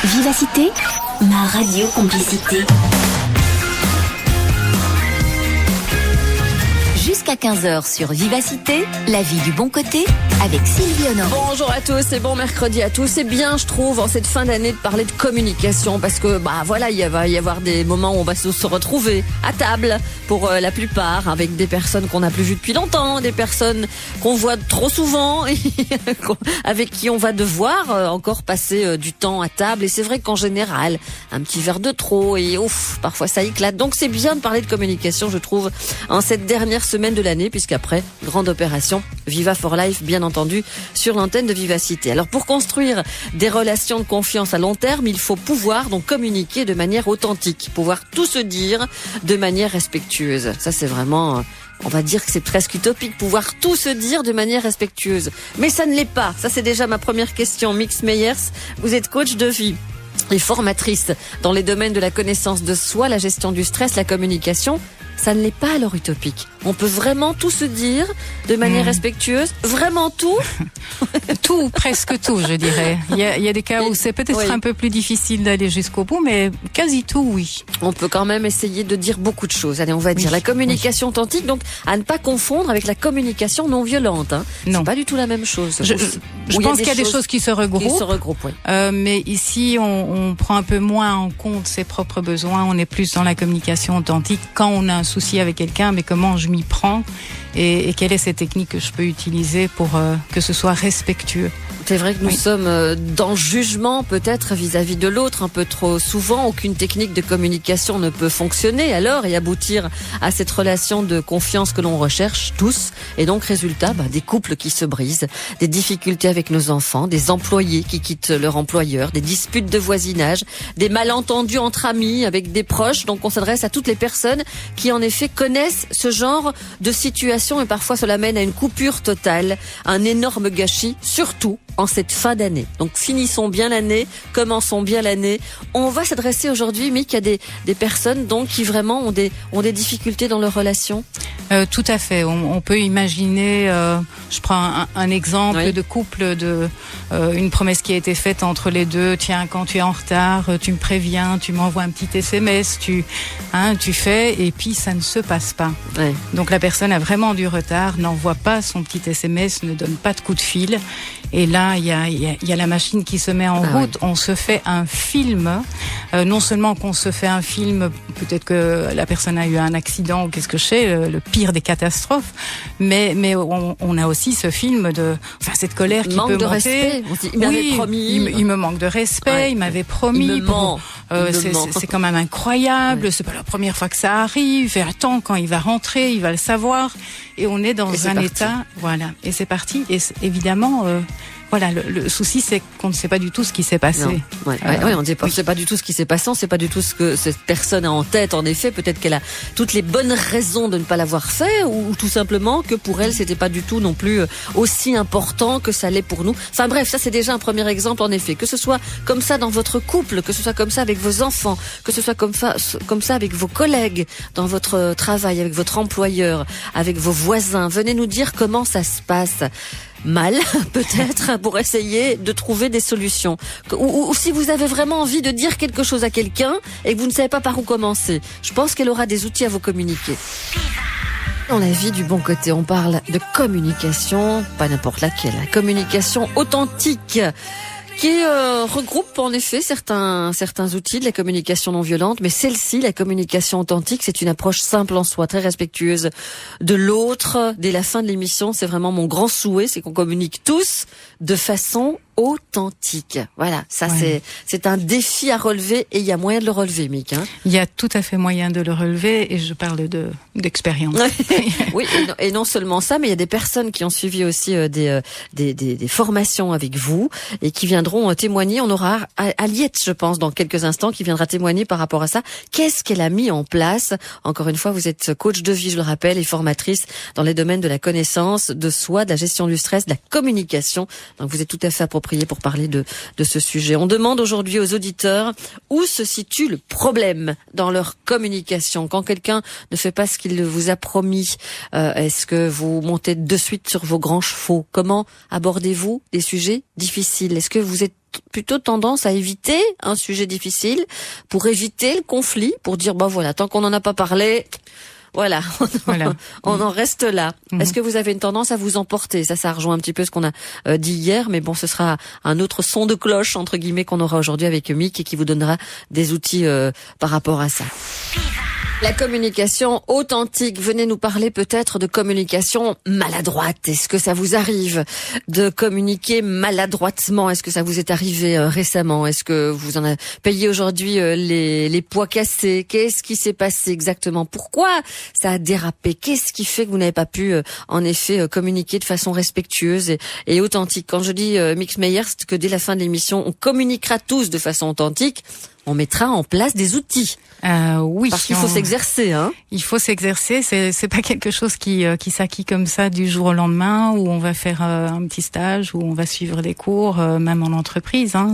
Vivacité, ma radio complicité. Jusqu'à 15h sur Vivacité, la vie du bon côté, avec Sylvie Honoré. Bonjour à tous et bon mercredi à tous. C'est bien, je trouve, en cette fin d'année de parler de communication parce que, voilà, il va y avoir des moments où on va se retrouver à table pour la plupart avec des personnes qu'on n'a plus vues depuis longtemps, des personnes qu'on voit trop souvent et avec qui on va devoir encore passer du temps à table. Et c'est vrai qu'en général, un petit verre de trop et parfois ça éclate. Donc c'est bien de parler de communication, je trouve, en cette dernière semaine de l'année, puisqu'après, grande opération Viva for Life, bien entendu, sur l'antenne de Vivacité. Alors pour construire des relations de confiance à long terme, il faut pouvoir donc communiquer de manière authentique, pouvoir tout se dire de manière respectueuse. Ça c'est vraiment, on va dire que c'est presque utopique, pouvoir tout se dire de manière respectueuse. Mais ça ne l'est pas. Ça c'est déjà ma première question. Mix Meyers, vous êtes coach de vie et formatrice dans les domaines de la connaissance de soi, la gestion du stress, la communication. Ça ne l'est pas alors utopique. On peut vraiment tout se dire de manière respectueuse. Vraiment tout. Tout, presque tout, je dirais. Il y a des cas où c'est peut-être un peu plus difficile d'aller jusqu'au bout, mais quasi tout, oui. On peut quand même essayer de dire beaucoup de choses. Allez, on va dire la communication authentique, donc à ne pas confondre avec la communication non violente. Hein. Non. C'est pas du tout la même chose. Je pense qu'il y a des choses qui se regroupent. Oui. Mais ici, on prend un peu moins en compte ses propres besoins. On est plus dans la communication authentique. Quand on a un souci avec quelqu'un, mais comment je m'y prends et quelle est cette technique que je peux utiliser pour que ce soit respectueux. C'est vrai que nous sommes dans le jugement peut-être vis-à-vis de l'autre un peu trop souvent. Aucune technique de communication ne peut fonctionner alors et aboutir à cette relation de confiance que l'on recherche tous. Et donc résultat, des couples qui se brisent, des difficultés avec nos enfants, des employés qui quittent leur employeur, des disputes de voisinage, des malentendus entre amis avec des proches. Donc on s'adresse à toutes les personnes qui en effet connaissent ce genre de situation et parfois cela mène à une coupure totale, un énorme gâchis, surtout en cette fin d'année. Donc finissons bien l'année, commençons bien l'année. On va s'adresser aujourd'hui, Mick, à des personnes donc qui vraiment ont des difficultés dans leur relation. Tout à fait. On peut imaginer, je prends un exemple de couple, une promesse qui a été faite entre les deux. Tiens, quand tu es en retard, tu me préviens, tu m'envoies un petit SMS, tu fais, et puis ça ne se passe pas. Ouais. Donc la personne a vraiment du retard, n'envoie pas son petit SMS, ne donne pas de coup de fil. Et là, il y a la machine qui se met en route. On se fait un film. Non seulement qu'on se fait un film, peut-être que la personne a eu un accident ou qu'est-ce que je sais, le pire des catastrophes. Mais on a aussi ce film cette colère qui peut monter. Respect. Il m'avait promis. Il me manque de respect. Il m'avait promis. Il me ment. C'est quand même incroyable. C'est pas la première fois que ça arrive. Et attends, quand il va rentrer, il va le savoir. Et on est dans un état, et c'est parti. Et évidemment, le souci, c'est qu'on ne sait pas du tout ce qui s'est passé. On ne sait pas du tout ce qui s'est passé, on ne sait pas du tout ce que cette personne a en tête. En effet, peut-être qu'elle a toutes les bonnes raisons de ne pas l'avoir fait, ou tout simplement que pour elle, c'était pas du tout non plus aussi important que ça l'est pour nous. Enfin bref, ça c'est déjà un premier exemple en effet. Que ce soit comme ça dans votre couple, que ce soit comme ça avec vos enfants, que ce soit comme ça avec vos collègues, dans votre travail, avec votre employeur, avec vos voisins. Venez nous dire comment ça se passe. Mal, peut-être, pour essayer de trouver des solutions. Ou si vous avez vraiment envie de dire quelque chose à quelqu'un et que vous ne savez pas par où commencer. Je pense qu'elle aura des outils à vous communiquer. Dans la vie du bon côté, on parle de communication, pas n'importe laquelle, la communication authentique, qui regroupe en effet certains outils de la communication non violente, mais celle-ci, la communication authentique, c'est une approche simple en soi, très respectueuse de l'autre. Dès la fin de l'émission, c'est vraiment mon grand souhait, c'est qu'on communique tous de façon authentique. Voilà, ça c'est un défi à relever et il y a moyen de le relever, Mick. Il y a tout à fait moyen de le relever et je parle d'expérience. Oui, et non seulement ça, mais il y a des personnes qui ont suivi aussi des formations avec vous et qui viendront témoigner. On aura Aliette, je pense, dans quelques instants, qui viendra témoigner par rapport à ça. Qu'est-ce qu'elle a mis en place? Encore une fois, vous êtes coach de vie, je le rappelle, et formatrice dans les domaines de la connaissance de soi, de la gestion du stress, de la communication. Donc vous êtes tout à fait approprié pour parler de ce sujet. On demande aujourd'hui aux auditeurs où se situe le problème dans leur communication. Quand quelqu'un ne fait pas ce qu'il vous a promis, est-ce que vous montez de suite sur vos grands chevaux? Comment abordez-vous des sujets difficiles? Est-ce que vous êtes plutôt tendance à éviter un sujet difficile pour éviter le conflit, pour dire voilà, tant qu'on n'en a pas parlé, voilà. On en reste là. Est-ce que vous avez une tendance à vous emporter? Ça rejoint un petit peu ce qu'on a dit hier, mais bon, ce sera un autre son de cloche entre guillemets qu'on aura aujourd'hui avec Mick et qui vous donnera des outils par rapport à ça. La communication authentique. Venez nous parler peut-être de communication maladroite. Est-ce que ça vous arrive de communiquer maladroitement? Est-ce que ça vous est arrivé récemment? Est-ce que vous en avez payé aujourd'hui les pots cassés? Qu'est-ce qui s'est passé exactement? Pourquoi ça a dérapé? Qu'est-ce qui fait que vous n'avez pas pu en effet communiquer de façon respectueuse et authentique? Quand je dis Mix Meyer, c'est que dès la fin de l'émission, on communiquera tous de façon authentique. On mettra en place des outils. Oui. Parce qu'il faut s'exercer, hein. Il faut s'exercer. C'est pas quelque chose qui s'acquit comme ça du jour au lendemain, où on va faire un petit stage, où on va suivre des cours, même en entreprise, hein.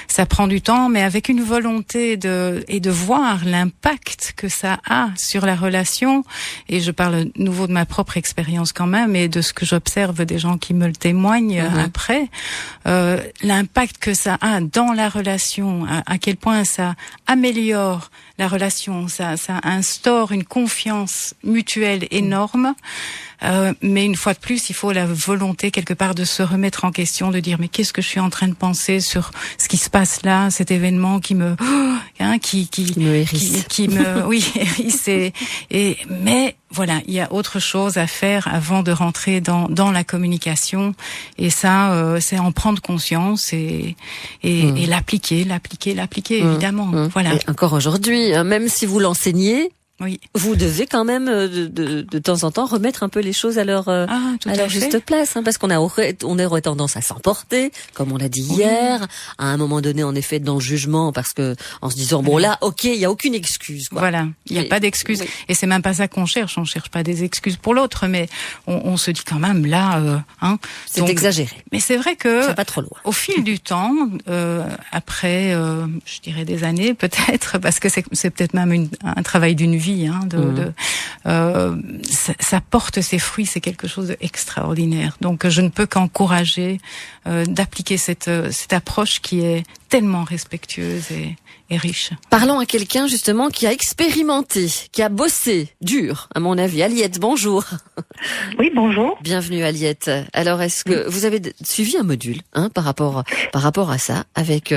Ça prend du temps, mais avec une volonté de voir l'impact que ça a sur la relation. Et je parle de nouveau de ma propre expérience quand même, et de ce que j'observe des gens qui me le témoignent après. L'impact que ça a dans la relation, à quel point ça améliore la relation, ça instaure une confiance mutuelle énorme. Mais une fois de plus, il faut la volonté quelque part de se remettre en question, de dire mais qu'est-ce que je suis en train de penser sur ce qui se passe là, cet événement qui me hérisse, qui me hérisse. Mais voilà, il y a autre chose à faire avant de rentrer dans la communication, et ça c'est en prendre conscience et l'appliquer évidemment. Voilà. Et encore aujourd'hui, même si vous l'enseignez, oui, vous devez quand même de temps en temps remettre un peu les choses à leur juste place, hein, parce on aurait tendance à s'emporter, comme on l'a dit hier, à un moment donné en effet dans le jugement, parce que en se disant là, ok, il y a aucune excuse, quoi. Voilà, il y a pas d'excuse, et c'est même pas ça qu'on cherche. On cherche pas des excuses pour l'autre, mais on se dit quand même là, c'est exagéré. Mais c'est vrai que ça va pas trop loin. Au fil du temps, après, je dirais des années peut-être, parce que c'est peut-être même un travail d'une vie. Ça porte ses fruits, c'est quelque chose d'extraordinaire. Donc je ne peux qu'encourager d'appliquer cette approche qui est tellement respectueuse et riche. Parlons à quelqu'un justement qui a expérimenté, qui a bossé dur, à mon avis. Aliette, bonjour. Oui, bonjour. Bienvenue Aliette. Alors est-ce que vous avez suivi un module par rapport à ça avec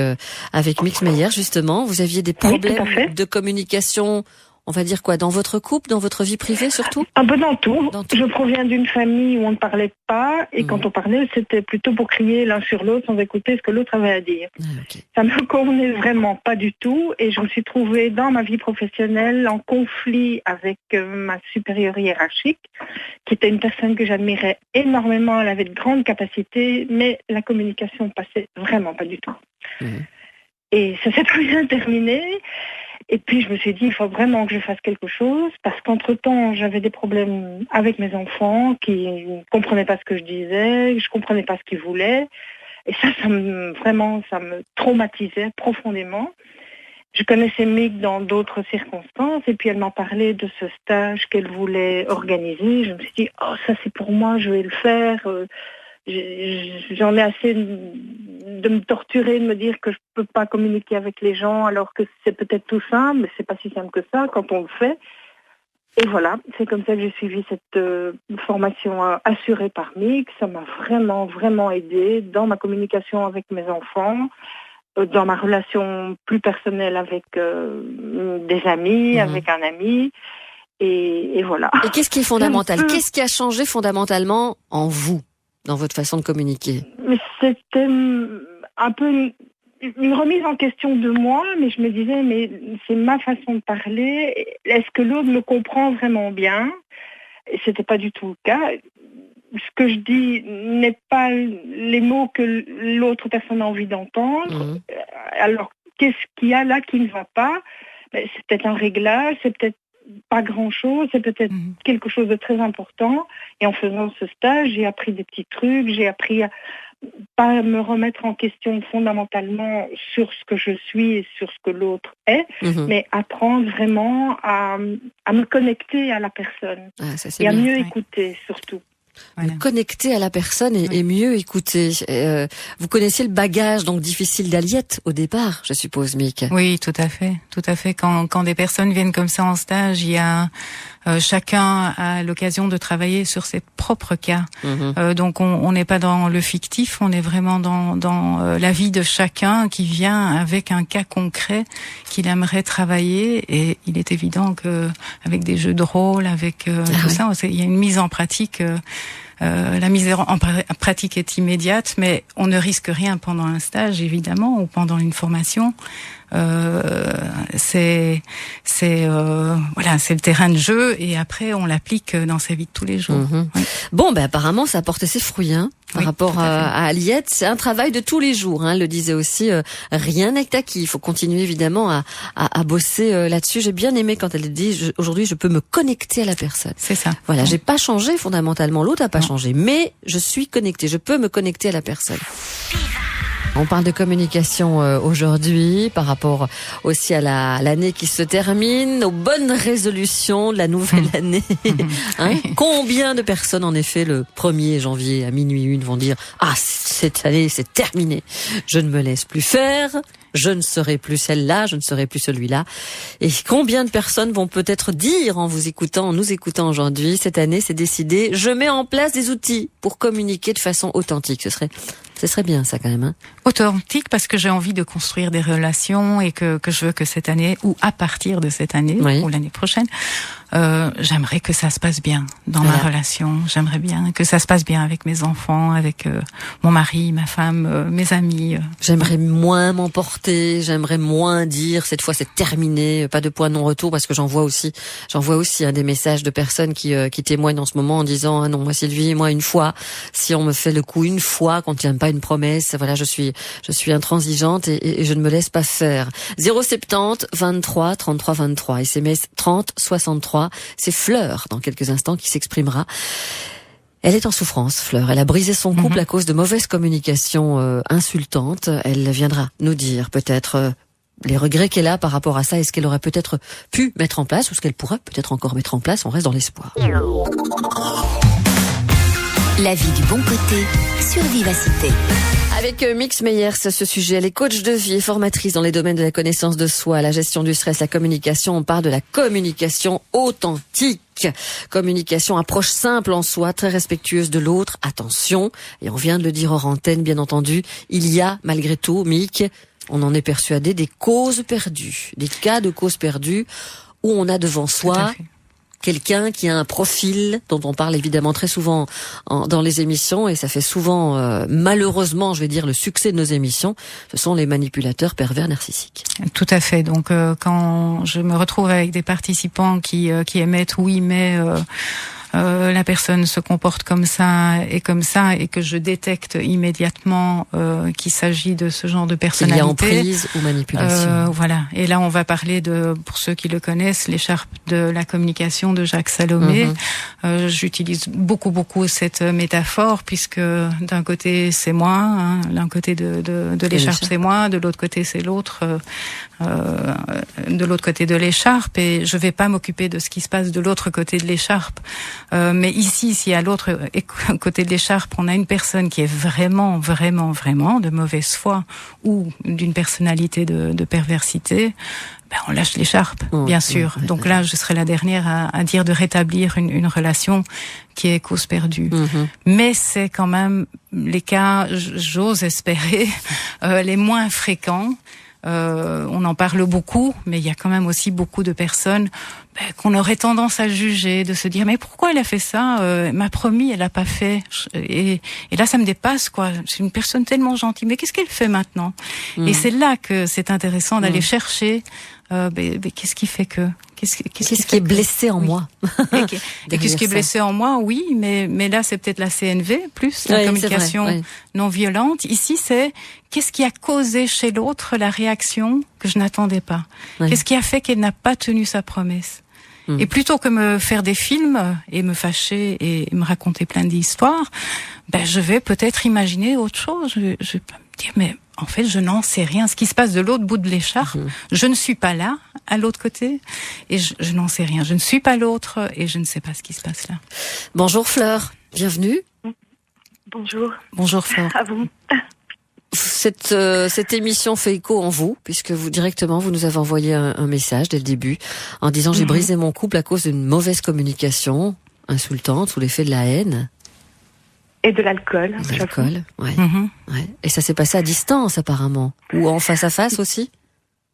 Mix Meyer justement? Vous aviez des problèmes de communication? On va dire quoi, dans votre couple, dans votre vie privée surtout? Un peu dans tout. Je proviens d'une famille où on ne parlait pas, et quand on parlait, c'était plutôt pour crier l'un sur l'autre sans écouter ce que l'autre avait à dire. Ça me convenait vraiment pas du tout, et je me suis trouvée dans ma vie professionnelle en conflit avec ma supérieure hiérarchique, qui était une personne que j'admirais énormément. Elle avait de grandes capacités, mais la communication passait vraiment pas du tout. Et ça s'est très bien terminé. Et puis je me suis dit, il faut vraiment que je fasse quelque chose, parce qu'entre-temps, j'avais des problèmes avec mes enfants qui ne comprenaient pas ce que je disais, je comprenais pas ce qu'ils voulaient. Et ça me traumatisait profondément. Je connaissais Mick dans d'autres circonstances, et puis elle m'en parlait de ce stage qu'elle voulait organiser. Je me suis dit, ça c'est pour moi, je vais le faire. J'en ai assez de me torturer, de me dire que je peux pas communiquer avec les gens, alors que c'est peut-être tout simple, mais c'est pas si simple que ça quand on le fait. Et voilà, c'est comme ça que j'ai suivi cette formation assurée par Mick. Ça m'a vraiment, vraiment aidée dans ma communication avec mes enfants, dans ma relation plus personnelle avec des amis, avec un ami. Et voilà. Et qu'est-ce qui est fondamental? Qu'est-ce qui a changé fondamentalement en vous, dans votre façon de communiquer? C'était un peu une remise en question de moi, mais je me disais, mais c'est ma façon de parler. Est-ce que l'autre me comprend vraiment bien? Et c'était pas du tout le cas. Ce que je dis n'est pas les mots que l'autre personne a envie d'entendre. Alors, qu'est-ce qu'il y a là qui ne va pas? C'est peut-être un réglage, c'est peut-être pas grand-chose, c'est peut-être quelque chose de très important. Et en faisant ce stage, j'ai appris des petits trucs, j'ai appris pas me remettre en question fondamentalement sur ce que je suis et sur ce que l'autre est, mais apprendre vraiment à me connecter à la personne et à mieux écouter surtout. Voilà. Connecter à la personne et mieux écouter. Vous connaissiez le bagage donc difficile d'Aliette au départ, je suppose, Mick. Oui, tout à fait, tout à fait. Quand des personnes viennent comme ça en stage, il y a chacun a l'occasion de travailler sur ses propres cas. Donc on n'est pas dans le fictif, on est vraiment dans la vie de chacun qui vient avec un cas concret qu'il aimerait travailler. Et il est évident que avec des jeux de rôle, avec tout ça, il y a une mise en pratique. La mise en pratique est immédiate, mais on ne risque rien pendant un stage, évidemment, ou pendant une formation. C'est le terrain de jeu, et après on l'applique dans sa vie de tous les jours. Oui. Bon, apparemment ça a porté ses fruits, par rapport à Aliette. C'est un travail de tous les jours, elle le disait aussi. Rien n'est acquis. Il faut continuer évidemment à bosser là-dessus. J'ai bien aimé quand elle dit aujourd'hui je peux me connecter à la personne. C'est ça. Voilà, j'ai pas changé fondamentalement. L'autre a pas changé, mais je suis connectée. Je peux me connecter à la personne. On parle de communication aujourd'hui par rapport aussi à l'année qui se termine, aux bonnes résolutions de la nouvelle année. Combien de personnes, en effet, le 1er janvier à minuit 1 vont dire « Ah, cette année, c'est terminé. Je ne me laisse plus faire. Je ne serai plus celle-là, je ne serai plus celui-là. » Et combien de personnes vont peut-être dire en nous écoutant aujourd'hui, cette année, c'est décidé, je mets en place des outils pour communiquer de façon authentique. Ce serait bien ça quand même. Authentique parce que j'ai envie de construire des relations et que je veux que cette année, ou à partir de cette année, ou l'année prochaine, j'aimerais que ça se passe bien dans ma relation. J'aimerais bien que ça se passe bien avec mes enfants, avec mon mari, ma femme, mes amis. J'aimerais moins m'emporter, j'aimerais moins dire cette fois c'est terminé, pas de point non-retour, parce que j'en vois aussi des messages de personnes qui témoignent en ce moment en disant ah non, moi Sylvie, moi une fois, si on me fait le coup une fois, qu'on ne tient pas une promesse, voilà, je suis intransigeante et je ne me laisse pas faire. 070 23 33 23, SMS 30 63. C'est Fleur dans quelques instants qui s'exprimera. Elle est en souffrance, Fleur. Elle a brisé son couple à cause de mauvaises communications insultantes. Elle viendra nous dire peut-être les regrets qu'elle a par rapport à ça et ce qu'elle aurait peut-être pu mettre en place ou ce qu'elle pourra peut-être encore mettre en place. On reste dans l'espoir. La vie du bon côté sur Vivacité. Avec Mix Meyers, ce sujet, elle est coach de vie et formatrice dans les domaines de la connaissance de soi, la gestion du stress, la communication. On parle de la communication authentique. Communication, approche simple en soi, très respectueuse de l'autre. Attention, et on vient de le dire hors antenne, bien entendu, il y a malgré tout, Mick, on en est persuadé, des causes perdues, des cas de causes perdues où on a devant soi quelqu'un qui a un profil dont on parle évidemment très souvent dans les émissions, et ça fait souvent, malheureusement, je vais dire, le succès de nos émissions, ce sont les manipulateurs pervers narcissiques. Tout à fait. Donc, quand je me retrouve avec des participants qui émettent oui, mais la personne se comporte comme ça, et que je détecte immédiatement qu'il s'agit de ce genre de personnalité. Il y a emprise ou manipulation. Voilà. Et là, on va parler pour ceux qui le connaissent, l'écharpe de la communication de Jacques Salomé. J'utilise beaucoup cette métaphore, puisque d'un côté c'est moi, d'un côté de l'écharpe c'est moi, de l'autre côté c'est l'autre, de l'autre côté de l'écharpe, et je vais pas m'occuper de ce qui se passe de l'autre côté de l'écharpe. Mais ici, si à l'autre côté de l'écharpe, on a une personne qui est vraiment de mauvaise foi ou d'une personnalité de perversité, on lâche l'écharpe, bien sûr. Donc là, je serai la dernière à dire de rétablir une relation qui est cause perdue. Mais c'est quand même les cas, j'ose espérer, les moins fréquents. On en parle beaucoup, mais il y a quand même aussi beaucoup de personnes qu'on aurait tendance à juger, de se dire mais pourquoi elle a fait ça, m'a promis, elle a pas fait, et là ça me dépasse quoi. C'est une personne tellement gentille, mais qu'est-ce qu'elle fait maintenant? Et c'est là que c'est intéressant d'aller chercher qu'est-ce qui fait que qu'est-ce qui est blessé en moi? Et qu'est-ce qui est blessé en moi? Oui, mais là c'est peut-être la CNV plus la communication non violente. Ici c'est qu'est-ce qui a causé chez l'autre la réaction que je n'attendais pas? Qu'est-ce qui a fait qu'elle n'a pas tenu sa promesse? Et plutôt que me faire des films et me fâcher et me raconter plein d'histoires, je vais peut-être imaginer autre chose. Je vais me dire, mais en fait, je n'en sais rien. Ce qui se passe de l'autre bout de l'écharpe, je ne suis pas là, à l'autre côté, et je n'en sais rien. Je ne suis pas l'autre, et je ne sais pas ce qui se passe là. Bonjour Fleur, bienvenue. Bonjour. Bonjour Fleur. À vous. Cette émission fait écho en vous, puisque vous nous avez envoyé un message dès le début, en disant j'ai brisé mon couple à cause d'une mauvaise communication insultante, sous l'effet de la haine. Et de l'alcool. Ouais. Ouais. Et ça s'est passé à distance apparemment, ou en face à face aussi?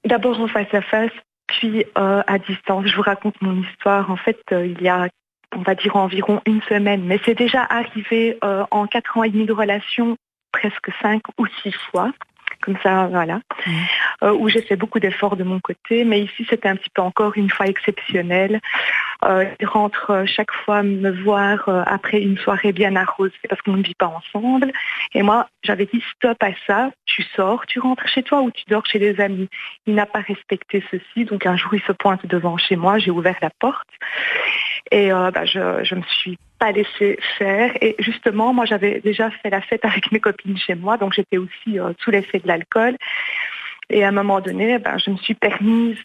D'abord en face à face, puis à distance. Je vous raconte mon histoire. En fait, il y a, on va dire, environ une semaine, mais c'est déjà arrivé en 4 ans et demi de relation, presque 5 ou 6 fois, comme ça, voilà, où j'ai fait beaucoup d'efforts de mon côté, mais ici c'était un petit peu encore une fois exceptionnel. Il rentre chaque fois me voir après une soirée bien arrosée parce qu'on ne vit pas ensemble, et moi j'avais dit stop à ça, tu sors, tu rentres chez toi ou tu dors chez des amis. Il n'a pas respecté ceci, donc un jour il se pointe devant chez moi, j'ai ouvert la porte et je me suis pas laissé faire, et justement moi j'avais déjà fait la fête avec mes copines chez moi, donc j'étais aussi sous l'effet de l'alcool, et à un moment donné je me suis permise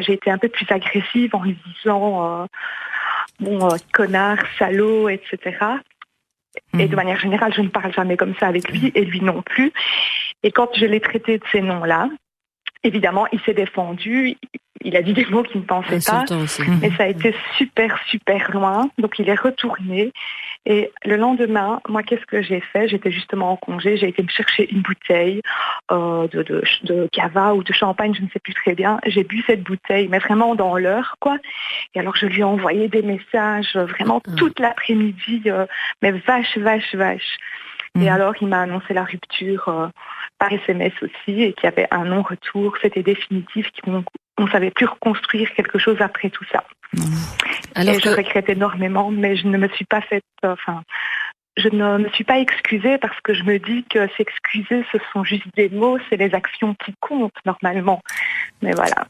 j'ai été un peu plus agressive en lui disant connard, salaud, etc. Et de manière générale je ne parle jamais comme ça avec lui, et lui non plus, et quand je l'ai traité de ces noms-là, évidemment il s'est défendu. Il a dit des mots qu'il ne pensait pas, mais ça a été super, super loin. Donc, il est retourné. Et le lendemain, moi, qu'est-ce que j'ai fait? J'étais justement en congé. J'ai été me chercher une bouteille de cava ou de champagne, je ne sais plus très bien. J'ai bu cette bouteille, mais vraiment dans l'heure, quoi. Et alors, je lui ai envoyé des messages vraiment toute l'après-midi, mais vache. Et alors, il m'a annoncé la rupture par SMS aussi, et qu'il y avait un non-retour. C'était définitif, on ne savait plus reconstruire quelque chose après tout ça. Alors et je regrette énormément, mais je ne me suis pas je ne me suis pas excusée, parce que je me dis que s'excuser, ce sont juste des mots, c'est les actions qui comptent normalement. Mais voilà.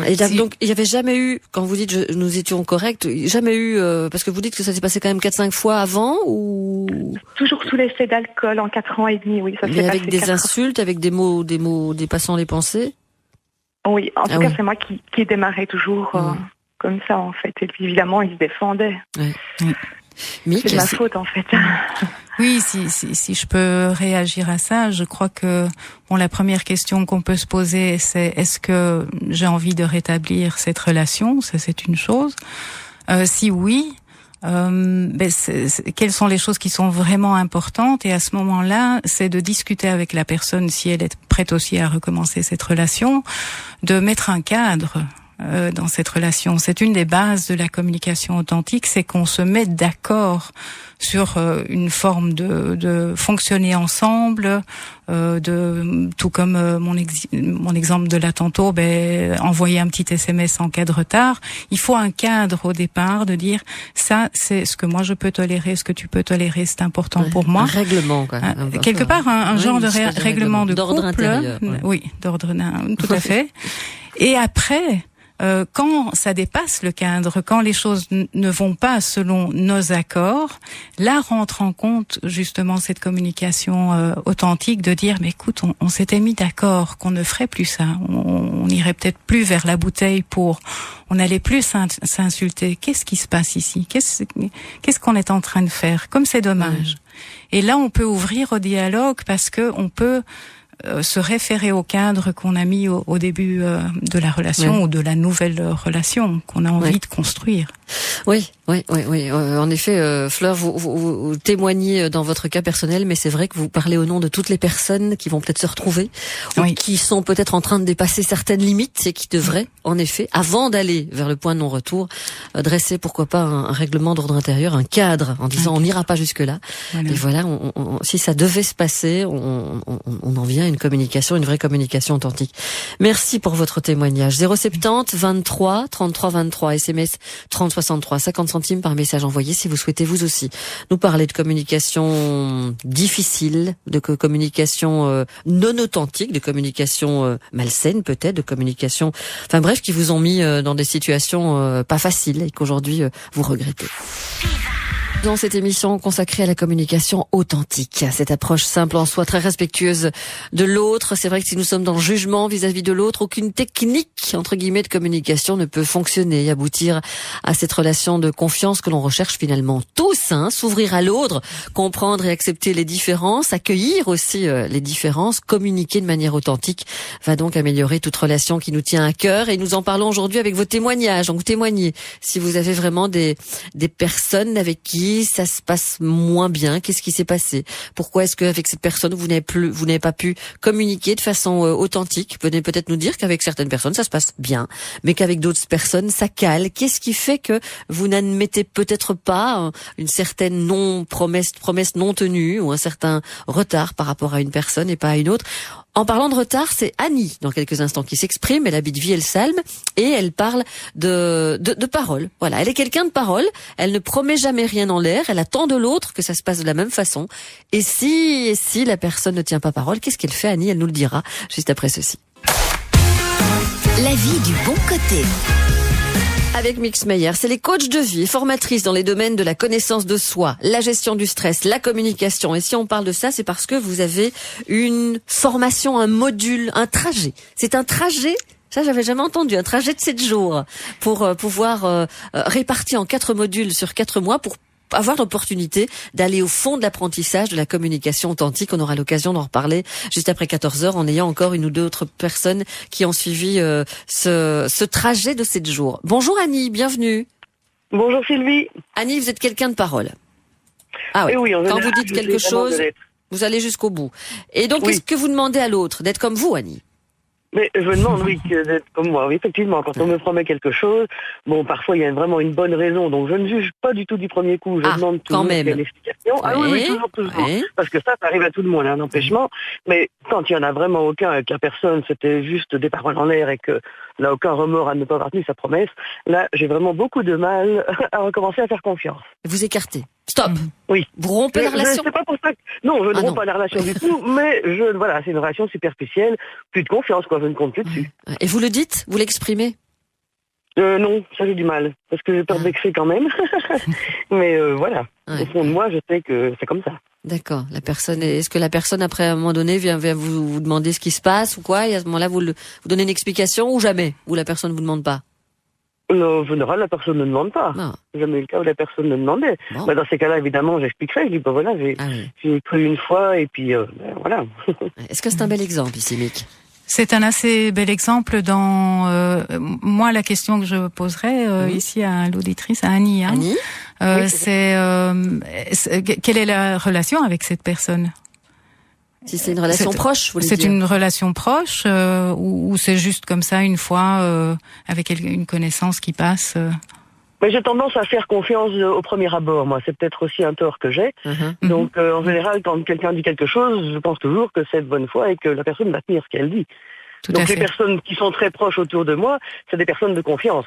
Et donc, il n'y avait jamais eu, quand vous dites nous étions corrects, jamais eu, parce que vous dites que ça s'est passé quand même 4-5 fois avant, ou? Toujours sous l'effet d'alcool en 4 ans et demi, oui. Ça s'est passé avec des insultes, avec des mots dépassant les pensées? Oui, en tout cas, c'est moi qui démarrais toujours comme ça, en fait. Et puis, évidemment, il se défendait. C'est ma faute, en fait. Oui, si je peux réagir à ça, je crois que la première question qu'on peut se poser, c'est est-ce que j'ai envie de rétablir cette relation? Ça, c'est une chose. Si oui, quelles sont les choses qui sont vraiment importantes? Et à ce moment-là, c'est de discuter avec la personne, si elle est prête aussi à recommencer cette relation, de mettre un cadre dans cette relation. C'est une des bases de la communication authentique, c'est qu'on se met d'accord sur une forme de fonctionner ensemble, tout comme mon exemple de là tantôt, envoyer un petit SMS en cas de retard. Il faut un cadre au départ, de dire ça c'est ce que moi je peux tolérer, ce que tu peux tolérer, c'est important pour moi. Un règlement, quoi. Quelque part un genre de règlement de d'ordre couple. Intérieur, oui, d'ordre, tout à fait. Et après, quand ça dépasse le cadre, quand les choses ne vont pas selon nos accords, là rentre en compte justement cette communication authentique, de dire mais écoute, on s'était mis d'accord qu'on ne ferait plus ça, on irait peut-être plus vers la bouteille on n'allait plus s'insulter. Qu'est-ce qui se passe ici? Qu'est-ce qu'on est en train de faire? Comme c'est dommage. Et là on peut ouvrir au dialogue, parce que on peut se référer au cadre qu'on a mis au début de la relation, ou de la nouvelle relation qu'on a envie de construire. Oui. En effet, Fleur, vous témoignez dans votre cas personnel, mais c'est vrai que vous parlez au nom de toutes les personnes qui vont peut-être se retrouver, ou qui sont peut-être en train de dépasser certaines limites, et qui devraient, en effet, avant d'aller vers le point de non-retour, dresser, pourquoi pas, un règlement d'ordre intérieur, un cadre, en disant on n'ira pas jusque-là. Voilà. Et voilà, si ça devait se passer, on en vient une vraie communication authentique. Merci pour votre témoignage. 070 23 33 23, SMS 30 63, 50 centimes par message envoyé si vous souhaitez vous aussi nous parler de communication difficile, de communication non authentique, de communication malsaine peut-être, de communication, enfin bref, qui vous ont mis dans des situations pas faciles et qu'aujourd'hui vous regrettez. Dans cette émission consacrée à la communication authentique, cette approche simple en soi, très respectueuse de l'autre. C'est vrai que si nous sommes dans le jugement vis-à-vis de l'autre, aucune technique, entre guillemets, de communication ne peut fonctionner et aboutir à cette relation de confiance que l'on recherche finalement tous, s'ouvrir à l'autre, comprendre et accepter les différences, accueillir aussi les différences, communiquer de manière authentique va donc améliorer toute relation qui nous tient à cœur. Et nous en parlons aujourd'hui avec vos témoignages. Donc vous témoignez si vous avez vraiment des personnes avec qui ça se passe moins bien. Qu'est-ce qui s'est passé? Pourquoi est-ce qu'avec cette personne vous n'avez pas pu communiquer de façon authentique? Vous pouvez peut-être nous dire qu'avec certaines personnes ça se passe bien, mais qu'avec d'autres personnes ça cale. Qu'est-ce qui fait que vous n'admettez peut-être pas une certaine promesse non tenue ou un certain retard par rapport à une personne et pas à une autre? En parlant de retard, c'est Annie, dans quelques instants, qui s'exprime. Elle habite Vielsalm et elle parle de parole. Voilà, elle est quelqu'un de parole. Elle ne promet jamais rien en l'air. Elle attend de l'autre que ça se passe de la même façon. Et si la personne ne tient pas parole, qu'est-ce qu'elle fait, Annie? Elle nous le dira juste après ceci. La vie du bon côté. Avec Mix Meyer, c'est les coachs de vie et formatrices dans les domaines de la connaissance de soi, la gestion du stress, la communication. Et si on parle de ça, c'est parce que vous avez une formation, un module, un trajet. C'est un trajet, ça j'avais jamais entendu, un trajet de 7 jours pour pouvoir réparti en 4 modules sur 4 mois pour avoir l'opportunité d'aller au fond de l'apprentissage de la communication authentique. On aura l'occasion d'en reparler juste après 14h en ayant encore une ou deux autres personnes qui ont suivi ce trajet de 7 jours. Bonjour Annie, bienvenue. Bonjour Sylvie. Annie, vous êtes quelqu'un de parole. Ah oui, oui, quand vous dites quelque chose, vous allez jusqu'au bout. Et donc, qu'est-ce que vous demandez à l'autre? D'être comme vous, Annie? Mais je demande, d'être comme moi. Oui, effectivement, quand on me promet quelque chose, bon, parfois il y a vraiment une bonne raison, donc je ne juge pas du tout du premier coup. Je demande toujours une explication. Ouais, oui, toujours. Ouais. Parce que ça arrive à tout le monde, un empêchement. Mais quand il y en a vraiment aucun et que la personne, c'était juste des paroles en l'air et que n'a aucun remords à ne pas avoir tenu sa promesse, là, j'ai vraiment beaucoup de mal à recommencer à faire confiance. Vous écartez. Stop. Oui. Vous rompez la relation. C'est pas pour ça que... Non, je ne romps pas la relation du tout, mais c'est une relation superficielle, plus de confiance, quoi, je ne compte plus dessus. Et vous le dites? Vous l'exprimez? Non, ça j'ai du mal, parce que j'ai peur de vexer quand même. Mais voilà, au fond de moi, je sais que c'est comme ça. D'accord. Est-ce que la personne, après, à un moment donné, vient vous demander ce qui se passe ou quoi? Et à ce moment-là, vous donnez une explication ou jamais? Ou la personne vous demande pas? Non, en général, la personne ne demande pas. J'ai jamais eu le cas où la personne ne demandait. Bon. Dans ces cas-là, évidemment, j'expliquerai. Je dis, voilà, j'ai cru une fois et puis voilà. Est-ce que c'est un bel exemple ici, Mick? C'est un assez bel exemple dans moi la question que je poserais ici à l'auditrice, à Annie. Annie, c'est quelle est la relation avec cette personne? Si c'est une relation proche, vous voulez dire? C'est une relation proche ou c'est juste comme ça une fois avec une connaissance qui passe? Mais j'ai tendance à faire confiance au premier abord, moi. C'est peut-être aussi un tort que j'ai. Donc, en général, quand quelqu'un dit quelque chose, je pense toujours que c'est de bonne foi et que la personne va tenir ce qu'elle dit. Donc, les personnes qui sont très proches autour de moi, c'est des personnes de confiance.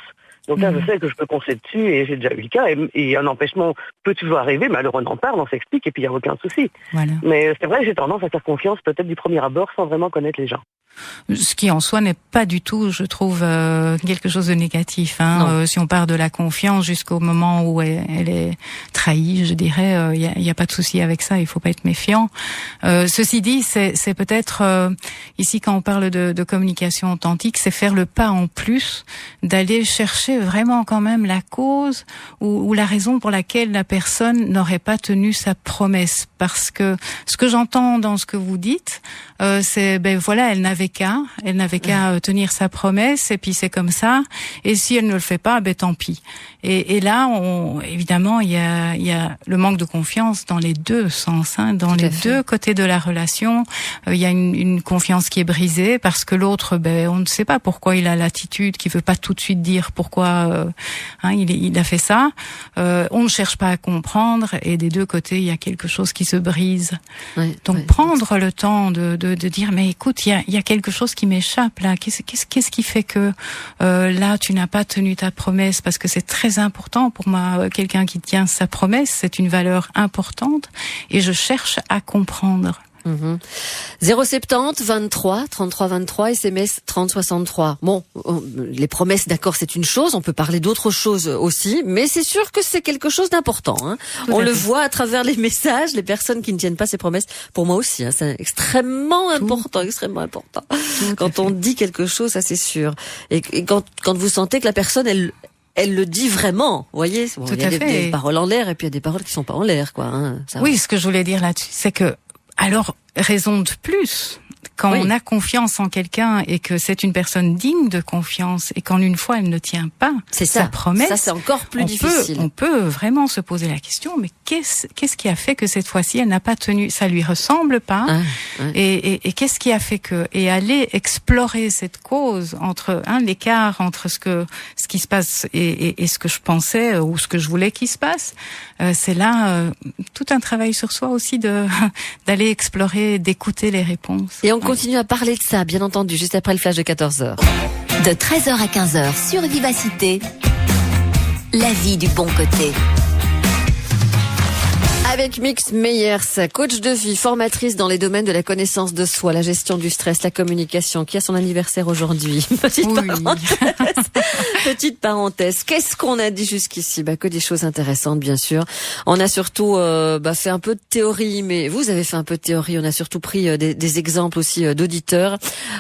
Donc là, je sais que je peux compter dessus et j'ai déjà eu le cas. Et un empêchement peut toujours arriver, mais alors on en parle, on s'explique et puis il n'y a aucun souci. Voilà. Mais c'est vrai que j'ai tendance à faire confiance peut-être du premier abord sans vraiment connaître les gens. Ce qui en soi n'est pas du tout, je trouve, quelque chose de négatif. Si on part de la confiance jusqu'au moment où elle est trahie, je dirais, il y a pas de souci avec ça. Il faut pas être méfiant. Ceci dit, c'est peut-être ici quand on parle de communication authentique, c'est faire le pas en plus d'aller chercher vraiment quand même la cause ou la raison pour laquelle la personne n'aurait pas tenu sa promesse. Parce que ce que j'entends dans ce que vous dites, c'est voilà, elle n'avait n'avait qu'à tenir sa promesse, et puis c'est comme ça. Et si elle ne le fait pas, tant pis. Et là, évidemment, il y a le manque de confiance dans les deux sens, dans les deux côtés de la relation. Il y a une confiance qui est brisée parce que l'autre, on ne sait pas pourquoi il a l'attitude, qui veut pas tout de suite dire pourquoi il a fait ça. On ne cherche pas à comprendre, et des deux côtés, il y a quelque chose qui se brise. Donc prendre le temps de dire, mais écoute, il y a quelque chose qui m'échappe là. Qu'est-ce qui fait que là tu n'as pas tenu ta promesse? Parce que c'est très important pour moi, quelqu'un qui tient sa promesse, c'est une valeur importante, et je cherche à comprendre. 070 23 33 23, SMS 30 63. Bon, les promesses, d'accord, c'est une chose, on peut parler d'autres choses aussi, mais c'est sûr que c'est quelque chose d'important. On le voit à travers les messages, les personnes qui ne tiennent pas ces promesses. Pour moi aussi, c'est extrêmement important, extrêmement important. Quand on dit quelque chose, ça c'est sûr. Et quand vous sentez que la personne, elle le dit vraiment, vous voyez. Il y a des paroles en l'air, et puis il y a des paroles qui sont pas en l'air, quoi. Oui, ce que je voulais dire là-dessus, c'est que, alors, raison de plus, quand on a confiance en quelqu'un et que c'est une personne digne de confiance, et qu'en une fois elle ne tient pas sa promesse, ça c'est encore plus difficile. On peut vraiment se poser la question, mais qu'est-ce qui a fait que cette fois-ci elle n'a pas tenu? Ça lui ressemble pas. Et qu'est-ce qui a fait que? Et aller explorer cette cause entre l'écart entre ce qui se passe et ce que je pensais ou ce que je voulais qu'il se passe. C'est là tout un travail sur soi aussi d'aller explorer, d'écouter les réponses. Et on continue à parler de ça, bien entendu, juste après le flash de 14h. De 13h à 15h sur Vivacité, la vie du bon côté. Avec Mix Meyers, coach de vie, formatrice dans les domaines de la connaissance de soi, la gestion du stress, la communication, qui a son anniversaire aujourd'hui. Petite parenthèse. Qu'est-ce qu'on a dit jusqu'ici? Que des choses intéressantes, bien sûr. On a surtout fait un peu de théorie, mais vous avez fait un peu de théorie. On a surtout pris des exemples aussi d'auditeurs,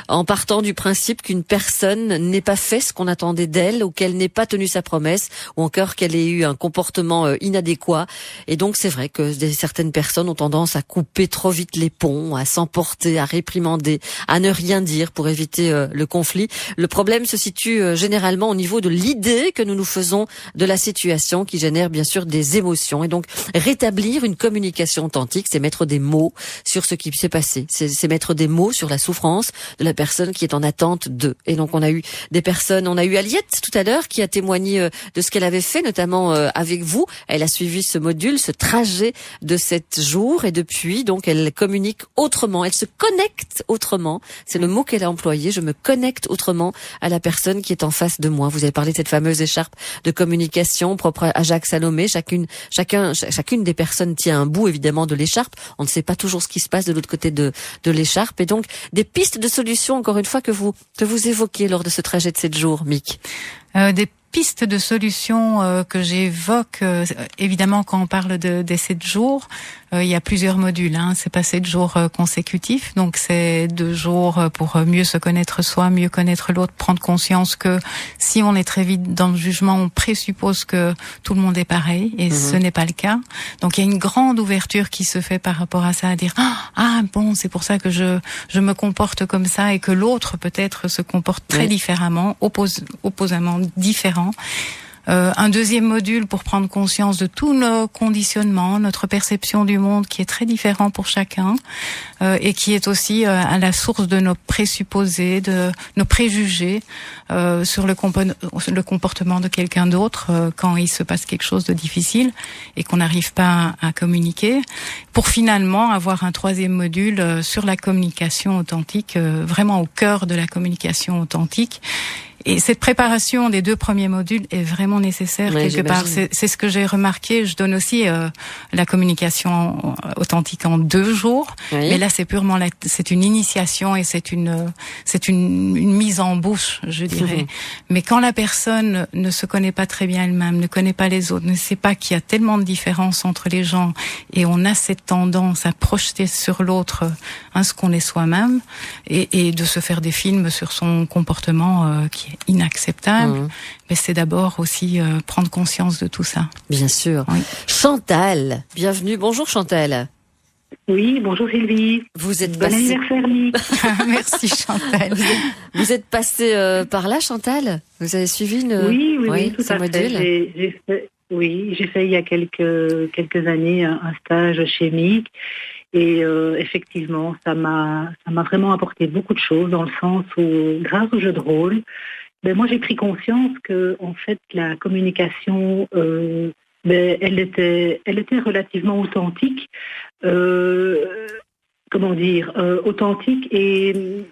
en partant du principe qu'une personne n'ait pas fait ce qu'on attendait d'elle, ou qu'elle n'ait pas tenu sa promesse, ou encore qu'elle ait eu un comportement inadéquat. Et donc c'est vrai que certaines personnes ont tendance à couper trop vite les ponts, à s'emporter, à réprimander, à ne rien dire pour éviter le conflit. Le problème se situe généralement au niveau de l'idée que nous nous faisons de la situation, qui génère bien sûr des émotions. Et donc rétablir une communication authentique, c'est mettre des mots sur ce qui s'est passé, c'est mettre des mots sur la souffrance de la personne qui est en attente d'eux. Et donc on a eu des personnes, on a eu Aliette tout à l'heure qui a témoigné de ce qu'elle avait fait, notamment avec vous. Elle a suivi ce module, ce trajet de 7 jours, et depuis, donc, elle communique autrement, elle se connecte autrement. C'est le mot qu'elle a employé. Je me connecte autrement à la personne qui est en face de moi. Vous avez parlé de cette fameuse écharpe de communication propre à Jacques Salomé. Chacune des personnes tient un bout, évidemment, de l'écharpe. On ne sait pas toujours ce qui se passe de l'autre côté de l'écharpe. Et donc, des pistes de solutions, encore une fois, que vous évoquez lors de ce trajet de 7 jours, Mick. Des pistes de solutions que j'évoque, évidemment, quand on parle des 7 jours, il y a plusieurs modules. C'est pas 7 jours consécutifs, donc c'est 2 jours pour mieux se connaître soi, mieux connaître l'autre, prendre conscience que si on est très vite dans le jugement, on présuppose que tout le monde est pareil, et ce n'est pas le cas. Donc il y a une grande ouverture qui se fait par rapport à ça, à dire bon, c'est pour ça que je me comporte comme ça, et que l'autre peut-être se comporte très différemment, opposément différent. Un deuxième module pour prendre conscience de tous nos conditionnements, notre perception du monde qui est très différent pour chacun, et qui est aussi à la source de nos présupposés, de nos préjugés sur le comportement de quelqu'un d'autre quand il se passe quelque chose de difficile et qu'on n'arrive pas à communiquer, pour finalement avoir un troisième module sur la communication authentique, vraiment au cœur de la communication authentique. Et cette préparation des 2 premiers modules est vraiment nécessaire quelque part. C'est ce que j'ai remarqué. Je donne aussi la communication authentique en 2 jours, mais là c'est purement c'est une initiation, et c'est une mise en bouche, je dirais. Mais quand la personne ne se connaît pas très bien elle-même, ne connaît pas les autres, ne sait pas qu'il y a tellement de différences entre les gens, et on a cette tendance à projeter sur l'autre ce qu'on est soi-même, et de se faire des films sur son comportement qui est inacceptable. Mais c'est d'abord aussi prendre conscience de tout ça. Bien sûr. Oui. Chantal, bienvenue. Bonjour Chantal. Oui, bonjour Sylvie. Bon anniversaire, Nick. Merci Chantal. Vous êtes passée par là, Chantal? Vous avez suivi Oui, tout à fait. J'ai fait il y a quelques années un stage chimique et effectivement, ça m'a vraiment apporté beaucoup de choses dans le sens où, grâce au jeu de rôle, moi j'ai pris conscience que en fait la communication elle était relativement authentique. Authentique et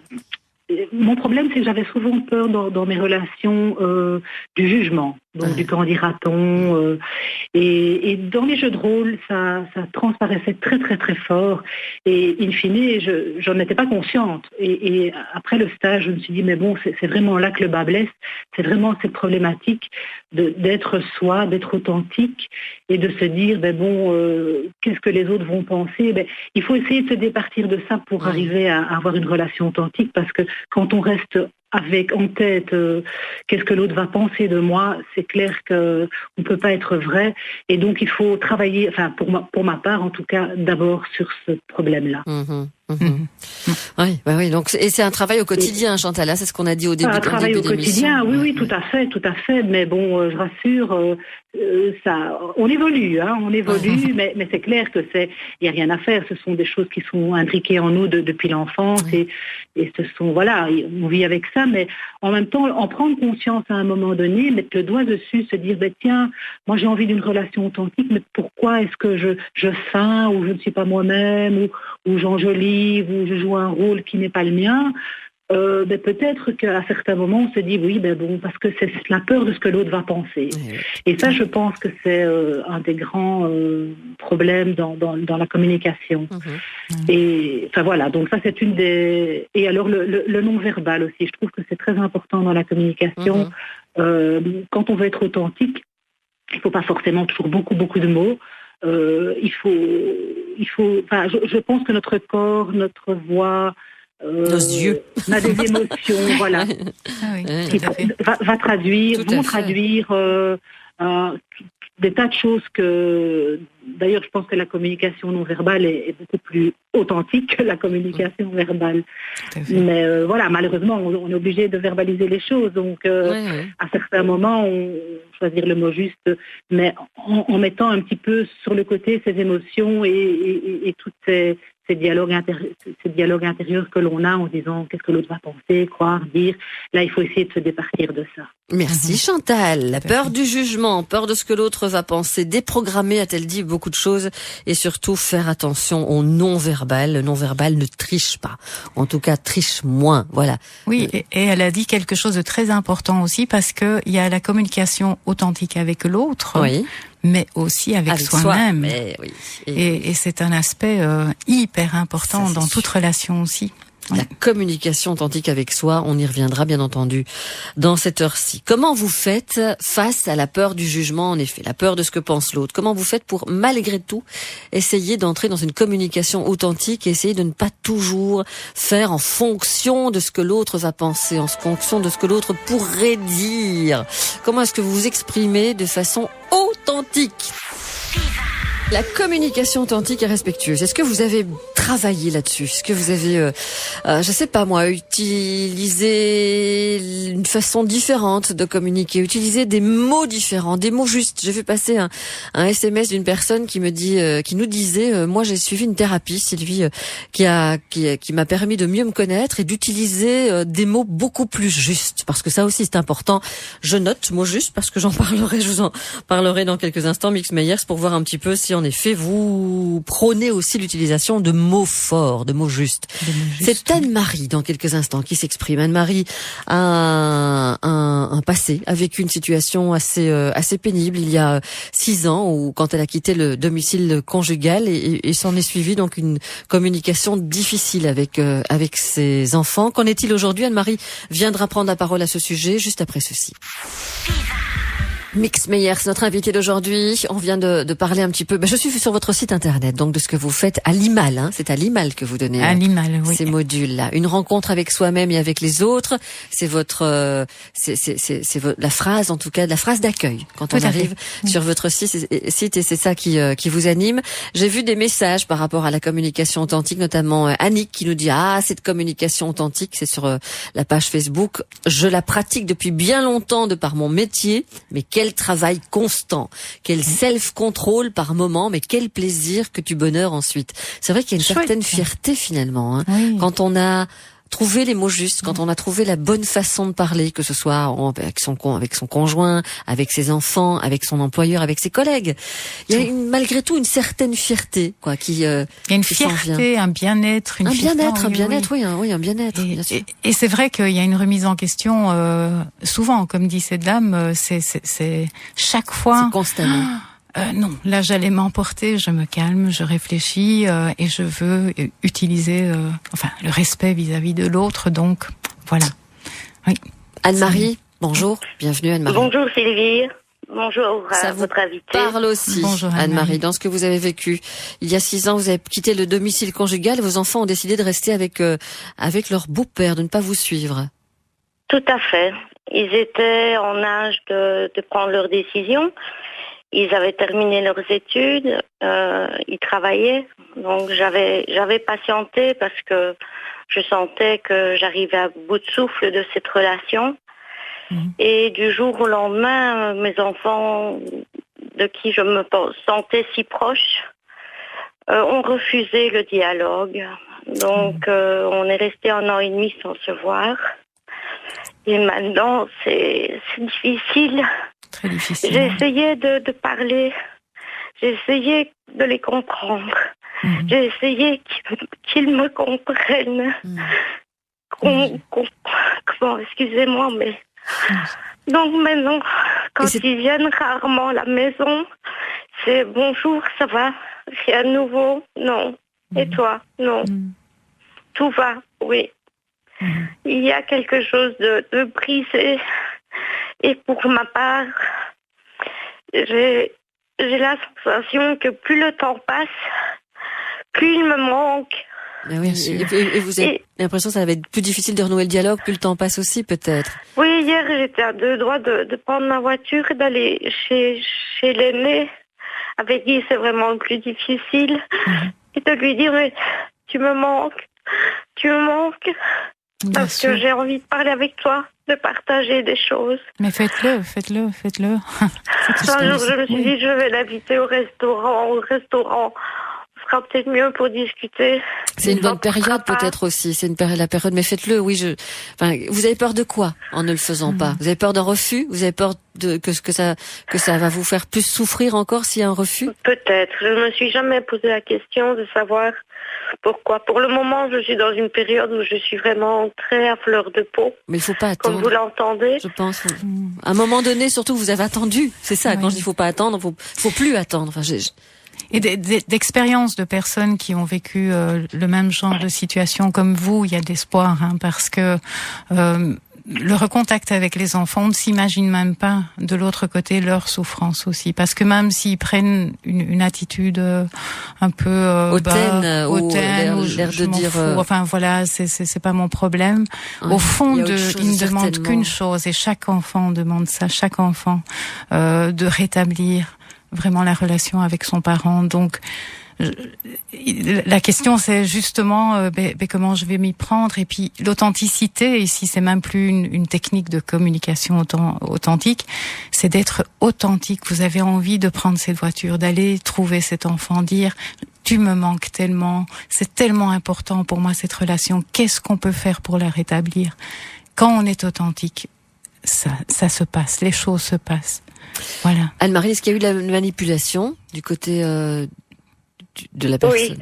mon problème, c'est que j'avais souvent peur dans mes relations du jugement, donc du quand dira-t-on, et dans les jeux de rôle, ça transparaissait très très très fort, et in fine, j'en étais pas consciente. Et après le stage, je me suis dit mais bon, c'est vraiment là que le bas blesse, c'est vraiment cette problématique d'être soi, d'être authentique, et de se dire qu'est-ce que les autres vont penser. Il faut essayer de se départir de ça pour arriver à avoir une relation authentique, parce que quand on reste avec en tête qu'est-ce que l'autre va penser de moi, c'est clair que on peut pas être vrai, et donc il faut travailler, enfin pour ma part en tout cas, d'abord sur ce problème-là. Oui, donc et c'est un travail au quotidien, Chantal. Là, c'est ce qu'on a dit au début. Un travail au quotidien, oui, tout à fait. Mais bon, je rassure, ça, on évolue, mais c'est clair que il y a rien à faire. Ce sont des choses qui sont imbriquées en nous depuis l'enfance, et ce sont, on vit avec ça, mais en même temps, en prendre conscience à un moment donné, mettre le doigt dessus, se dire, tiens, moi j'ai envie d'une relation authentique, mais pourquoi est-ce que je feins, ou je ne suis pas moi-même, ou j'enjolive, où je joue un rôle qui n'est pas le mien, peut-être qu'à certains moments on se dit parce que c'est la peur de ce que l'autre va penser. Et ça, je pense que c'est un des grands problèmes dans la communication. Et enfin voilà, donc ça c'est une des... Et alors le non-verbal aussi, je trouve que c'est très important dans la communication. Quand on veut être authentique, il ne faut pas forcément toujours beaucoup de mots. Je pense que notre corps, notre voix, nos yeux, on a des émotions, voilà, vont traduire des tas de choses que, d'ailleurs, je pense que la communication non verbale est beaucoup plus authentique que la communication verbale. Mais malheureusement, on est obligé de verbaliser les choses. Donc, à certains moments, on choisir le mot juste, mais en mettant un petit peu sur le côté ces émotions et toutes ces dialogues intérieurs que l'on a en disant qu'est-ce que l'autre va penser, croire, dire. Là, il faut essayer de se départir de ça. Merci Chantal. La peur du jugement, peur de ce que l'autre va penser, déprogrammer, a-t-elle dit beaucoup de choses, et surtout faire attention au non-verbal. Le non-verbal ne triche pas. En tout cas, triche moins. Voilà. Oui, et elle a dit quelque chose de très important aussi, parce que il y a la communication authentique avec l'autre. Oui. Mais aussi avec soi-même. Et c'est un aspect hyper important dans toute relation aussi. La communication authentique avec soi, on y reviendra bien entendu dans cette heure-ci. Comment vous faites face à la peur du jugement, en effet, la peur de ce que pense l'autre? Comment vous faites pour, malgré tout, essayer d'entrer dans une communication authentique et essayer de ne pas toujours faire en fonction de ce que l'autre va penser, en fonction de ce que l'autre pourrait dire? Comment est-ce que vous vous exprimez de façon authentique? La communication authentique et respectueuse. Est-ce que vous avez travaillé là-dessus? Est-ce que vous avez, je sais pas moi, utilisé une façon différente de communiquer, utiliser des mots différents, des mots justes? J'ai vu passer un SMS d'une personne qui me dit, qui nous disait, moi j'ai suivi une thérapie, Sylvie, qui m'a permis de mieux me connaître et d'utiliser des mots beaucoup plus justes, parce que ça aussi c'est important. Je note mots justes parce que je vous en parlerai dans quelques instants, Mix Meyers, pour voir un petit peu si en effet vous prônez aussi l'utilisation de mots forts, de mots justes. C'est Anne-Marie dans quelques instants qui s'exprime. Anne-Marie a un passé, a vécu une situation assez pénible il y a 6 ans, où quand elle a quitté le domicile conjugal, et s'en est suivi donc une communication difficile avec ses enfants. Qu'en est-il aujourd'hui? Anne-Marie viendra prendre la parole à ce sujet juste après ceci. Mix Meyer, c'est notre invité d'aujourd'hui. On vient de parler un petit peu. Je suis sur votre site internet, donc de ce que vous faites à Limal. Hein. C'est à Limal que vous donnez ces modules-là. Une rencontre avec soi-même et avec les autres. C'est votre, la phrase, en tout cas, la phrase d'accueil quand on arrive sur votre site et c'est ça qui vous anime. J'ai vu des messages par rapport à la communication authentique, notamment Annick qui nous dit cette communication authentique, c'est sur la page Facebook. Je la pratique depuis bien longtemps de par mon métier, mais quel travail constant, quel self-control par moment, mais quel plaisir que du bonheur ensuite. C'est vrai qu'il y a une certaine fierté finalement, hein, quand on a trouvé les mots justes, quand on a trouvé la bonne façon de parler, que ce soit avec son conjoint, avec ses enfants, avec son employeur, avec ses collègues. Il y a malgré tout une certaine fierté, quoi, il y a une fierté, un bien-être, un bien-être, un bien-être. Bien sûr. Et c'est vrai qu'il y a une remise en question souvent, comme dit cette dame, c'est chaque fois. C'est constamment. Non, là j'allais m'emporter, je me calme, je réfléchis et je veux utiliser le respect vis-à-vis de l'autre, donc voilà. Oui. Anne-Marie, bonjour, bienvenue Anne-Marie. Bonjour Sylvie, bonjour à votre invité. Parle aussi, bonjour Anne-Marie, dans ce que vous avez vécu. Il y a 6 ans, vous avez quitté le domicile conjugal et vos enfants ont décidé de rester avec leur beau-père, de ne pas vous suivre. Tout à fait. Ils étaient en âge de prendre leurs décisions. Ils avaient terminé leurs études, ils travaillaient, donc j'avais patienté parce que je sentais que j'arrivais à bout de souffle de cette relation. Et du jour au lendemain, mes enfants, de qui je me sentais si proche, ont refusé le dialogue. Donc on est resté 1 an et demi sans se voir. Et maintenant, c'est difficile. Très difficile. J'ai essayé de parler, j'ai essayé de les comprendre, j'ai essayé qu'ils me comprennent. Excusez-moi, mais... Donc maintenant, quand ils viennent rarement à la maison, c'est bonjour, ça va, rien de nouveau, non. Et toi, non. Tout va, oui. Il y a quelque chose de brisé. Et pour ma part, j'ai la sensation que plus le temps passe, plus il me manque. Mais oui, et vous avez l'impression que ça va être plus difficile de renouer le dialogue, plus le temps passe aussi peut-être. Oui, hier j'étais à 2 doigts de prendre ma voiture et d'aller chez l'aîné, avec qui c'est vraiment le plus difficile, et de lui dire mais tu me manques. Parce que j'ai envie de parler avec toi, de partager des choses. Mais faites-le. Un jour, je me suis dit, je vais l'inviter au restaurant. On sera peut-être mieux pour discuter. C'est une bonne période peut-être aussi. C'est la période, mais faites-le. Oui, vous avez peur de quoi en ne le faisant pas? Vous avez peur d'un refus? Vous avez peur que ça va vous faire plus souffrir encore s'il y a un refus? Peut-être. Je ne me suis jamais posé la question de savoir pourquoi. Pour le moment, je suis dans une période où je suis vraiment très à fleur de peau. Mais il faut pas attendre. Comme vous l'entendez. Je pense. À un moment donné, surtout, vous avez attendu. C'est ça. Quand je dis faut pas attendre, faut plus attendre. Et d'expériences de personnes qui ont vécu le même genre de situation comme vous, il y a d'espoir, parce que le recontact avec les enfants, on ne s'imagine même pas de l'autre côté leur souffrance aussi, parce que même s'ils prennent une attitude un peu hautaine, ou l'air de dire enfin voilà, c'est pas mon problème. Au fond, ils ne demandent qu'une chose, et chaque enfant demande ça, de rétablir vraiment la relation avec son parent. Donc la question c'est justement comment je vais m'y prendre, et puis l'authenticité ici, c'est même plus une technique de communication authentique, c'est d'être authentique. Vous avez envie de prendre cette voiture, d'aller trouver cet enfant, dire tu me manques tellement, c'est tellement important pour moi cette relation, qu'est-ce qu'on peut faire pour la rétablir? Quand on est authentique, ça se passe, les choses se passent. Voilà. Anne-Marie, est-ce qu'il y a eu de la manipulation du côté de la personne?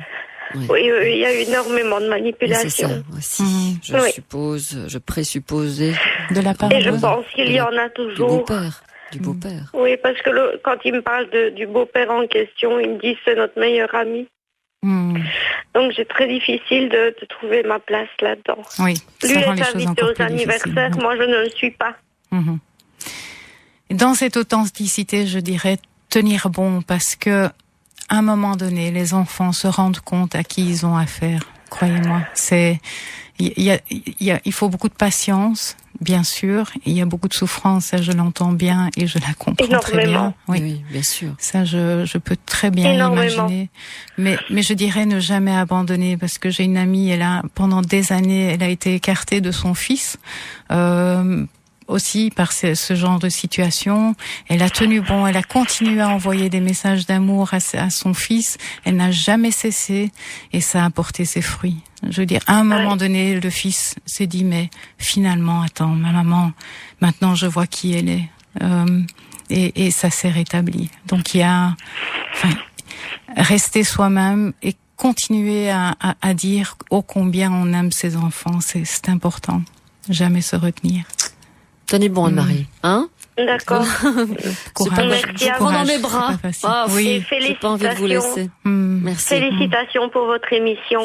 Oui, il y a eu énormément de manipulation. C'est ça aussi, je présupposais. De la part et je pense qu'il y en a toujours. Du beau-père. Oui, parce que quand il me parle du beau-père en question, il me dit c'est notre meilleur ami. Donc c'est très difficile de trouver ma place là-dedans. Oui, lui est invité aux anniversaires, moi je ne le suis pas. Dans cette authenticité, je dirais tenir bon, parce que à un moment donné, les enfants se rendent compte à qui ils ont affaire. Croyez-moi, il faut beaucoup de patience, bien sûr. Il y a beaucoup de souffrance, ça je l'entends bien et je la comprends très bien. Oui, bien sûr. Ça je peux très bien l'imaginer. Mais je dirais ne jamais abandonner, parce que j'ai une amie, pendant des années, elle a été écartée de son fils. Aussi par ce genre de situation. Elle a tenu bon, elle a continué à envoyer des messages d'amour à son fils. Elle n'a jamais cessé et ça a porté ses fruits. Je veux dire, à un moment donné, le fils s'est dit, mais finalement, attends, ma maman, maintenant je vois qui elle est. Et ça s'est rétabli. Donc rester soi-même et continuer à dire ô combien on aime ses enfants, c'est important. Jamais se retenir. Tenez bon, Anne-Marie, hein? D'accord. Merci à vous dans mes bras. Oui, j'ai pas envie de vous laisser. Merci. Félicitations pour votre émission.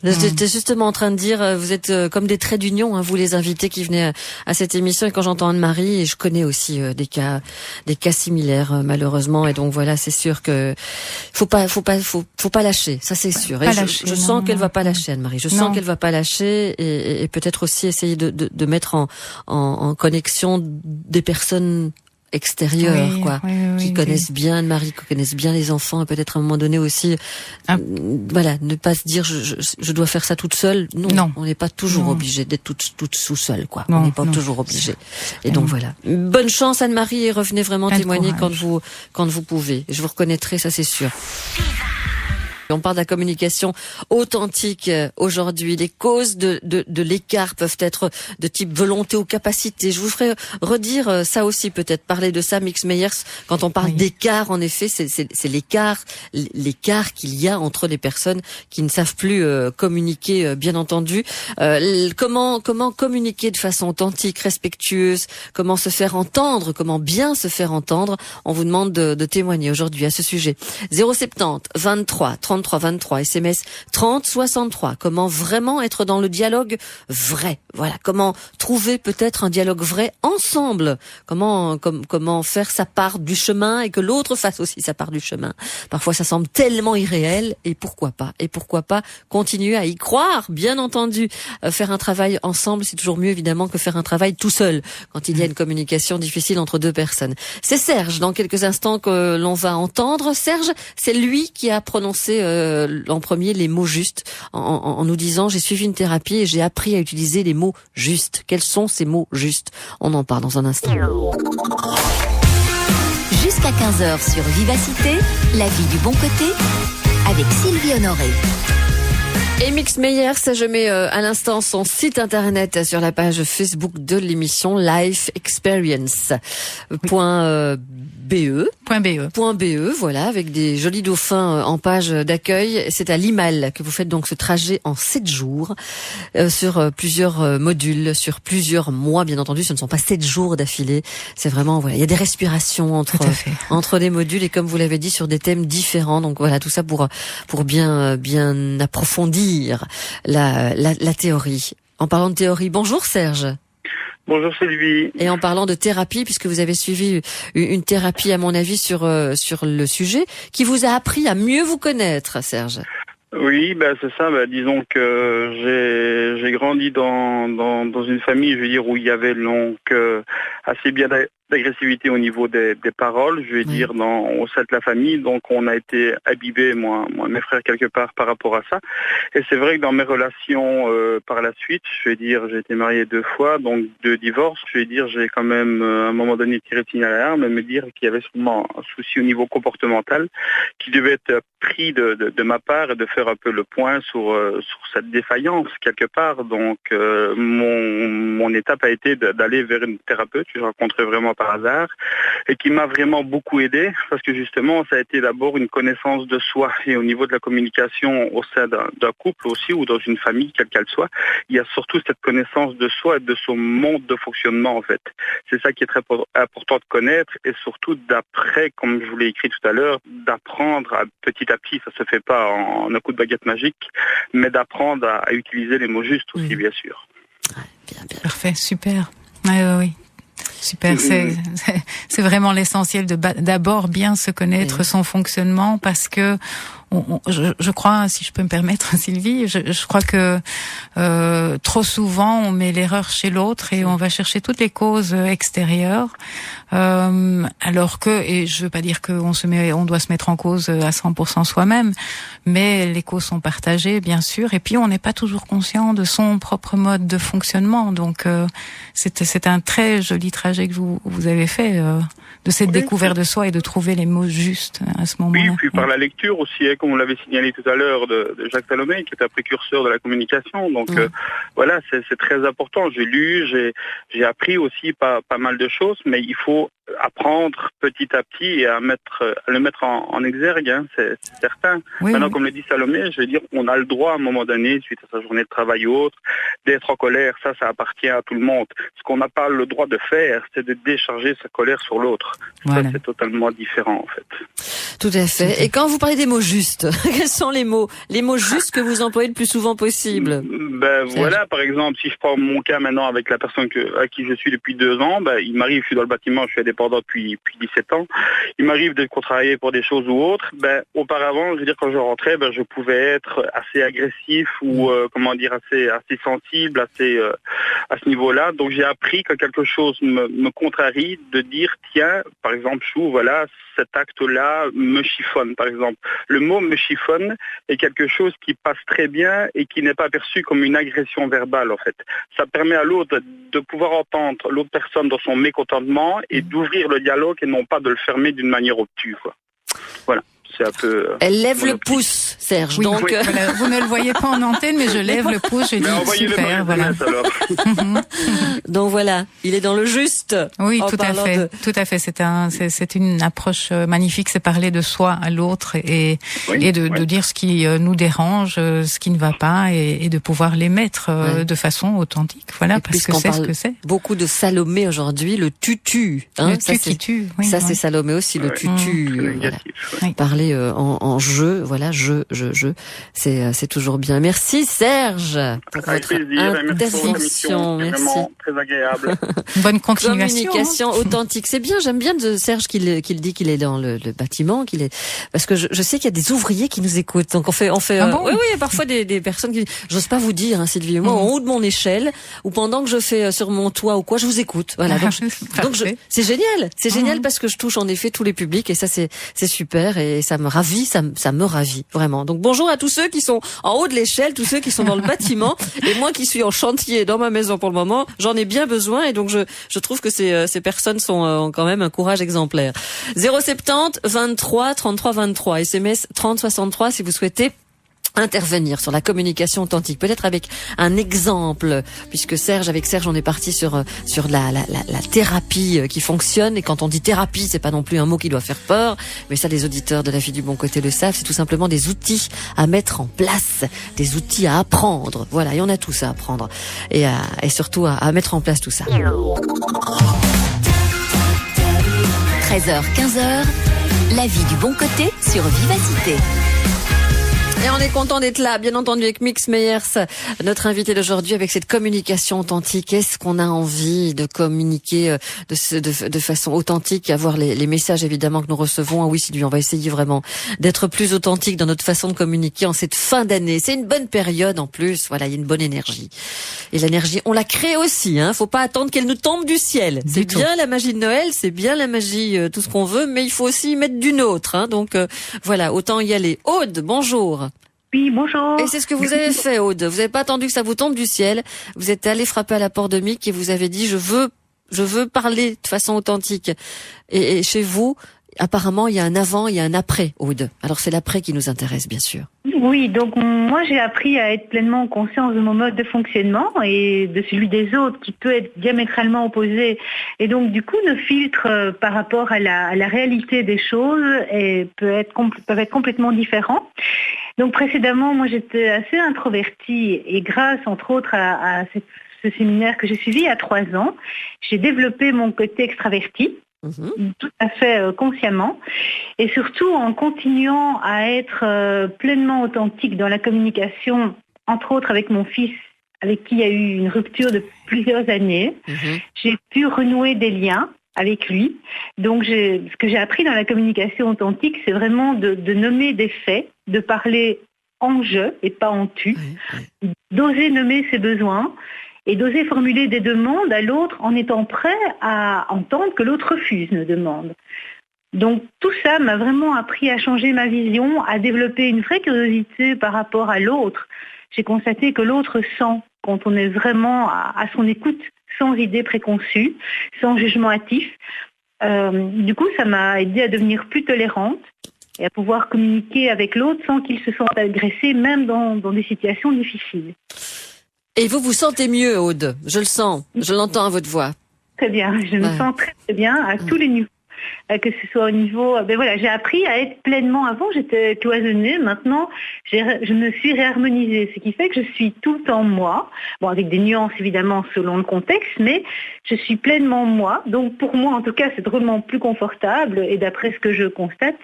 J'étais justement en train de dire, vous êtes comme des traits d'union, hein, vous les invités qui venaient à cette émission. Et quand j'entends Anne-Marie, et je connais aussi des cas malheureusement. malheureusement. Et donc voilà, c'est sûr que faut pas lâcher. Ça c'est sûr. Et je sens qu'elle va pas lâcher, Anne-Marie. Je sens qu'elle va pas lâcher et peut-être aussi essayer de mettre en connexion des personnes extérieures, qui connaissent bien Anne-Marie, qui connaissent bien les enfants, et peut-être à un moment donné aussi, ne pas se dire je dois faire ça toute seule. Non. On n'est pas toujours obligé d'être toute sous seule, quoi. On n'est pas toujours obligé. Et donc voilà. Bonne chance, Anne-Marie, et revenez vraiment témoigner quand vous pouvez. Je vous reconnaîtrai, ça c'est sûr. On parle de la communication authentique aujourd'hui. Les causes de l'écart peuvent être de type volonté ou capacité. Je vous ferai redire ça aussi, peut-être parler de ça, Mix Meyers. Quand on parle d'écart, en effet, c'est l'écart qu'il y a entre les personnes qui ne savent plus communiquer, bien entendu. Comment communiquer de façon authentique, respectueuse, comment se faire entendre, comment bien se faire entendre. On vous demande de témoigner aujourd'hui à ce sujet. 070 23 33 23, SMS 30 63. Comment vraiment être dans le dialogue vrai? Voilà. Comment trouver peut-être un dialogue vrai ensemble? Comment faire sa part du chemin et que l'autre fasse aussi sa part du chemin? Parfois, ça semble tellement irréel, et pourquoi pas? Et pourquoi pas continuer à y croire? Bien entendu, faire un travail ensemble, c'est toujours mieux évidemment que faire un travail tout seul quand il y a une communication difficile entre deux personnes. C'est Serge, dans quelques instants, que l'on va entendre. Serge, c'est lui qui a prononcé en premier les mots justes en nous disant: j'ai suivi une thérapie et j'ai appris à utiliser les mots justes. Quels sont ces mots justes? On en parle dans un instant. Jusqu'à 15h sur Vivacité, la vie du bon côté, avec Sylvie Honoré. Et Mix Meyers, je mets à l'instant son site internet sur la page Facebook de l'émission Life Experience. .be, voilà, avec des jolis dauphins en page d'accueil. C'est à Limal que vous faites donc ce trajet en 7 jours, sur plusieurs modules, sur plusieurs mois, bien entendu. Ce ne sont pas 7 jours d'affilée. C'est vraiment, voilà, il y a des respirations entre les modules, et comme vous l'avez dit, sur des thèmes différents. Donc voilà, tout ça pour bien approfondir la théorie. En parlant de théorie, bonjour Serge. Bonjour Sylvie. Et en parlant de thérapie, puisque vous avez suivi une thérapie, à mon avis, sur le sujet, qui vous a appris à mieux vous connaître, Serge. Oui, c'est ça. Disons que j'ai grandi dans une famille, je veux dire, où il y avait donc assez bien d'agressivité au niveau des paroles, je veux dire, au sein de la famille. Donc on a été imbibés, moi mes frères, quelque part par rapport à ça. Et c'est vrai que dans mes relations par la suite, je veux dire, j'ai été marié 2 fois, donc 2 divorces. Je veux dire, j'ai quand même à un moment donné tiré le signal à l'alarme et me dire qu'il y avait sûrement un souci au niveau comportemental qui devait être pris de ma part, et de faire un peu le point sur cette défaillance quelque part. Donc mon étape a été d'aller vers une thérapeute que j'ai rencontrée vraiment par hasard et qui m'a vraiment beaucoup aidé, parce que justement ça a été d'abord une connaissance de soi, et au niveau de la communication au sein d'un couple aussi, ou dans une famille quelle qu'elle soit, il y a surtout cette connaissance de soi et de son mode de fonctionnement en fait. C'est ça qui est très important de connaître, et surtout d'après, comme je vous l'ai écrit tout à l'heure, d'apprendre petit à petit, ça se fait pas en un coup de baguette magique, mais d'apprendre à utiliser les mots justes aussi, bien sûr. Bien. Parfait, super. Oui. Super, c'est vraiment l'essentiel de d'abord bien se connaître son fonctionnement, parce que je crois, si je peux me permettre, Sylvie, je crois que trop souvent on met l'erreur chez l'autre et on va chercher toutes les causes extérieures, alors que, et je veux pas dire on doit se mettre en cause à 100% soi-même, mais les causes sont partagées, bien sûr, et puis on n'est pas toujours conscient de son propre mode de fonctionnement. Donc c'est un très joli trajet que vous avez fait, de cette découverte de soi et de trouver les mots justes à ce moment-là. Oui, puis par la lecture aussi, comme on l'avait signalé tout à l'heure, de Jacques Salomé, qui est un précurseur de la communication. Donc voilà, c'est très important. J'ai lu, j'ai appris aussi pas mal de choses, mais il faut apprendre petit à petit et à le mettre en exergue, hein, c'est certain. Oui, maintenant, comme le dit Salomé, je veux dire, on a le droit à un moment donné, suite à sa journée de travail ou autre, d'être en colère. Ça appartient à tout le monde. Ce qu'on n'a pas le droit de faire, c'est de décharger sa colère sur l'autre. Voilà. Ça, c'est totalement différent, en fait. Tout à fait. Et quand vous parlez des mots justes, quels sont les mots justes que vous employez le plus souvent possible? Voilà, par exemple, si je prends mon cas maintenant avec la personne à qui je suis depuis 2 ans, il m'arrive, je suis dans le bâtiment, je suis indépendant depuis 17 ans, il m'arrive de travailler pour des choses ou autres. Auparavant, je veux dire, quand je rentrais, je pouvais être assez agressif ou assez sensible, à ce niveau-là. Donc j'ai appris que quelque chose me contrarie, de dire tiens, par exemple, Chou, voilà, cet acte-là me chiffonne, par exemple. Le mot me chiffonne est quelque chose qui passe très bien et qui n'est pas perçu comme une agression verbale, en fait. Ça permet à l'autre de pouvoir entendre l'autre personne dans son mécontentement et d'ouvrir le dialogue et non pas de le fermer d'une manière obtuse, quoi. Voilà. C'est un peu, elle lève le pouce, Serge. Oui, donc, voilà, vous ne le voyez pas en antenne, mais je lève le pouce, je dis super, voilà. Donc voilà, il est dans le juste. Oui, tout à fait. C'est une approche magnifique, c'est parler de soi à l'autre et de dire ce qui nous dérange, ce qui ne va pas, et de pouvoir les mettre de façon authentique. Voilà, et parce que c'est ce que c'est. Beaucoup de Salomé aujourd'hui, le tutu. Hein, le tu qui tue. Oui, ça c'est Salomé aussi, le tutu. Voilà. Parler en jeu, voilà, c'est toujours bien. Merci Serge pour votre intervention. Merci. Vraiment très agréable. Bonne continuation. Communication authentique, c'est bien. J'aime bien de Serge qu'il dit qu'il est dans le bâtiment, parce que je sais qu'il y a des ouvriers qui nous écoutent. Donc on fait. Oui, parfois des personnes qui, j'ose pas vous dire, hein, Sylvie, moi en haut de mon échelle ou pendant que je fais sur mon toit ou quoi, je vous écoute. Voilà. Donc c'est génial parce que je touche en effet tous les publics et ça c'est super et ça me ravit, ça me ravit vraiment. Donc bonjour à tous ceux qui sont en haut de l'échelle, tous ceux qui sont dans le bâtiment, et moi qui suis en chantier dans ma maison pour le moment, j'en ai bien besoin et donc je trouve que ces personnes sont quand même un courage exemplaire. 070 23 33 23, SMS 30 63 si vous souhaitez intervenir sur la communication authentique, peut-être avec un exemple, puisque avec Serge on est parti sur la thérapie qui fonctionne, et quand on dit thérapie c'est pas non plus un mot qui doit faire peur, mais ça les auditeurs de La Vie du Bon Côté le savent, c'est tout simplement des outils à mettre en place, des outils à apprendre, voilà, et on a tout ça à apprendre et surtout à mettre en place tout ça. 13h, 15h, La Vie du Bon Côté sur Vivacité. Et on est content d'être là, bien entendu, avec Mix Meyers, notre invité d'aujourd'hui, avec cette communication authentique. Est-ce qu'on a envie de communiquer de façon authentique, avoir les messages évidemment que nous recevons? Ah oui, Sylvie, on va essayer vraiment d'être plus authentique dans notre façon de communiquer en cette fin d'année. C'est une bonne période en plus, voilà, il y a une bonne énergie. Et l'énergie, on la crée aussi, hein. Faut pas attendre qu'elle nous tombe du ciel. C'est bien la magie de Noël, c'est bien la magie, tout ce qu'on veut, mais il faut aussi y mettre du nôtre, hein. Donc voilà, autant y aller. Aude, bonjour. Oui, bonjour. Et c'est ce que vous avez fait, Aude. Vous n'avez pas attendu que ça vous tombe du ciel. Vous êtes allé frapper à la porte de Mick et vous avez dit je veux parler de façon authentique. Et chez vous, apparemment, il y a un avant, il y a un après, Aude. Alors c'est l'après qui nous intéresse, bien sûr. Oui, donc moi j'ai appris à être pleinement conscience de mon mode de fonctionnement et de celui des autres qui peut être diamétralement opposé. Et donc du coup, nos filtres par rapport à la réalité des choses peuvent être complètement différents. Donc précédemment, moi j'étais assez introvertie et grâce entre autres à ce séminaire que j'ai suivi il y a 3 ans, j'ai développé mon côté extraverti. Tout à fait consciemment, et surtout en continuant à être pleinement authentique dans la communication, entre autres avec mon fils avec qui il y a eu une rupture de plusieurs années. J'ai pu renouer des liens avec lui. Donc, ce que j'ai appris dans la communication authentique, c'est vraiment de nommer des faits, de parler en je et pas en tu, d'oser nommer ses besoins et d'oser formuler des demandes à l'autre en étant prêt à entendre que l'autre refuse nos demandes. Donc tout ça m'a vraiment appris à changer ma vision, à développer une vraie curiosité par rapport à l'autre. J'ai constaté que l'autre sent quand on est vraiment à son écoute, sans idée préconçue, sans jugement hâtif. Du coup, ça m'a aidé à devenir plus tolérante et à pouvoir communiquer avec l'autre sans qu'il se sente agressé, même dans des situations difficiles. Et vous vous sentez mieux, Aude? Je le sens, je l'entends à votre voix. Très bien, je me sens très très bien à tous les niveaux. Que ce soit au niveau... j'ai appris à être pleinement... Avant, j'étais cloisonnée. Maintenant, je me suis réharmonisée. Ce qui fait que je suis tout le temps moi. Bon, avec des nuances, évidemment, selon le contexte, mais je suis pleinement moi. Donc, pour moi, en tout cas, c'est drôlement plus confortable. Et d'après ce que je constate,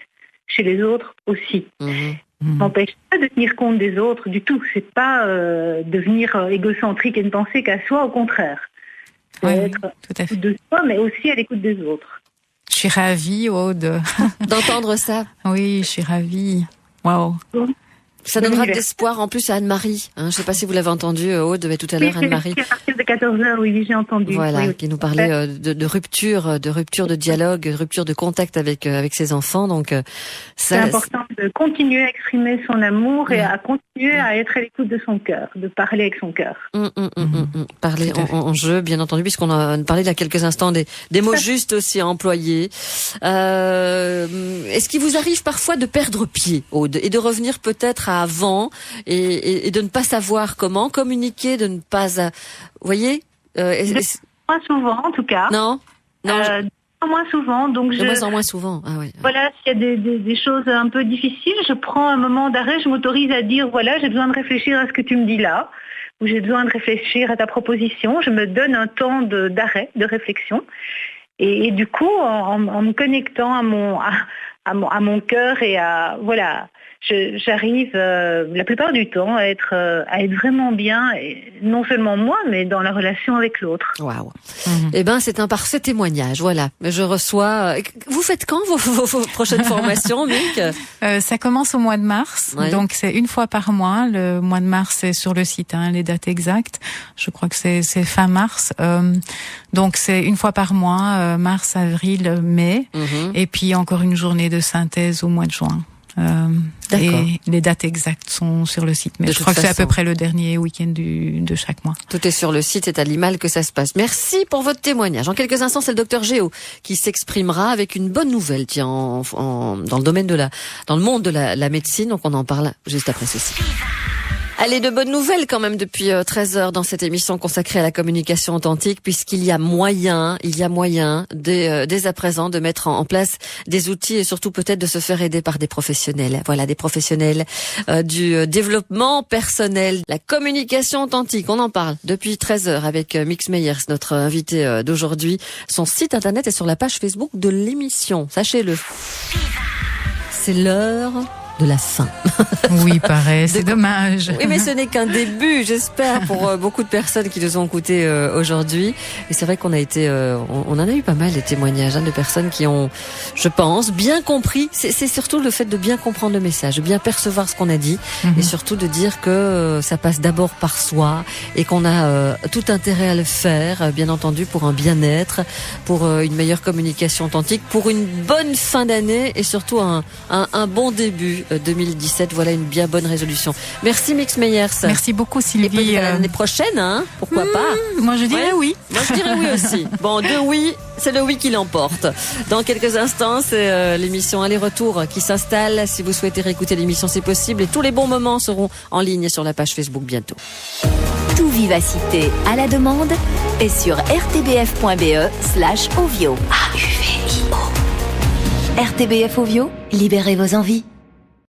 chez les autres aussi. Ça n'empêche pas de tenir compte des autres du tout. C'est pas devenir égocentrique et ne penser qu'à soi, au contraire. C'est être à l'écoute de soi, mais aussi à l'écoute des autres. Je suis ravie, Aude. D'entendre ça. Oui, je suis ravie. Waouh. Ça donnera de l'espoir en plus à Anne-Marie. Je ne sais pas si vous l'avez entendu, Aude, mais tout à l'heure, Anne-Marie. À partir de 14h, oui, j'ai entendu. Voilà, qui nous parlait de rupture de dialogue, de rupture de contact avec ses enfants. Donc, c'est important de continuer à exprimer son amour et à continuer à être à l'écoute de son cœur, de parler avec son cœur. Parler en jeu, bien entendu, puisqu'on a parlé il y a quelques instants des mots justes aussi à employer. Est-ce qu'il vous arrive parfois de perdre pied, Aude, et de revenir peut-être à avant et de ne pas savoir comment communiquer, de ne pas... Vous voyez moins souvent, en tout cas. Non moins souvent. Donc de moins en moins souvent. Ah oui. Voilà, s'il y a des choses un peu difficiles, je prends un moment d'arrêt, je m'autorise à dire, voilà, j'ai besoin de réfléchir à ce que tu me dis là, ou j'ai besoin de réfléchir à ta proposition. Je me donne un temps d'arrêt, de réflexion. Et du coup, en me connectant à mon cœur et à... Voilà... J'arrive la plupart du temps à être vraiment bien, et non seulement moi, mais dans la relation avec l'autre. Waouh. Eh ben, c'est un parfait témoignage. Voilà. Je reçois. Vous faites quand vos prochaines formations, Mick? Ça commence au mois de mars. Ouais. Donc c'est une fois par mois. Le mois de mars, c'est sur le site, les dates exactes. Je crois que c'est fin mars. Donc c'est une fois par mois, mars, avril, mai. Et puis encore une journée de synthèse au mois de juin. Et les dates exactes sont sur le site, mais je crois que c'est à peu près le dernier week-end de chaque mois. Tout est sur le site, c'est à Limal que ça se passe. Merci pour votre témoignage. En quelques instants, c'est le docteur Géo qui s'exprimera avec une bonne nouvelle, dans le domaine dans le monde de la médecine. Donc on en parle juste après ceci. Allez, de bonnes nouvelles quand même depuis 13h dans cette émission consacrée à la communication authentique, puisqu'il y a moyen dès à présent de mettre en place des outils et surtout peut-être de se faire aider par des professionnels. Voilà, des professionnels du développement personnel, la communication authentique. On en parle depuis 13h avec Mix Meyers, notre invité d'aujourd'hui. Son site internet est sur la page Facebook de l'émission. Sachez-le. C'est l'heure de la fin. Oui, pareil, c'est dommage. Oui, mais ce n'est qu'un début, j'espère, pour beaucoup de personnes qui nous ont écoutés aujourd'hui. Et c'est vrai qu'on a été, on en a eu pas mal des témoignages de personnes qui ont, je pense, bien compris. C'est surtout le fait de bien comprendre le message, de bien percevoir ce qu'on a dit, et surtout de dire que ça passe d'abord par soi et qu'on a tout intérêt à le faire, bien entendu, pour un bien-être, pour une meilleure communication authentique, pour une bonne fin d'année et surtout un bon début 2017. Voilà une bien bonne résolution. Merci Mix Meyers. Merci beaucoup Sylvie. L'année prochaine, pourquoi pas? Moi je dirais oui. Moi je dirais oui aussi. Bon, deux oui, c'est le oui qui l'emporte. Dans quelques instants, c'est l'émission Aller-Retour qui s'installe. Si vous souhaitez réécouter l'émission, c'est possible. Et tous les bons moments seront en ligne sur la page Facebook bientôt. Tout Vivacité à la demande est sur rtbf.be/ovio. RTBF Ovio, libérez vos envies.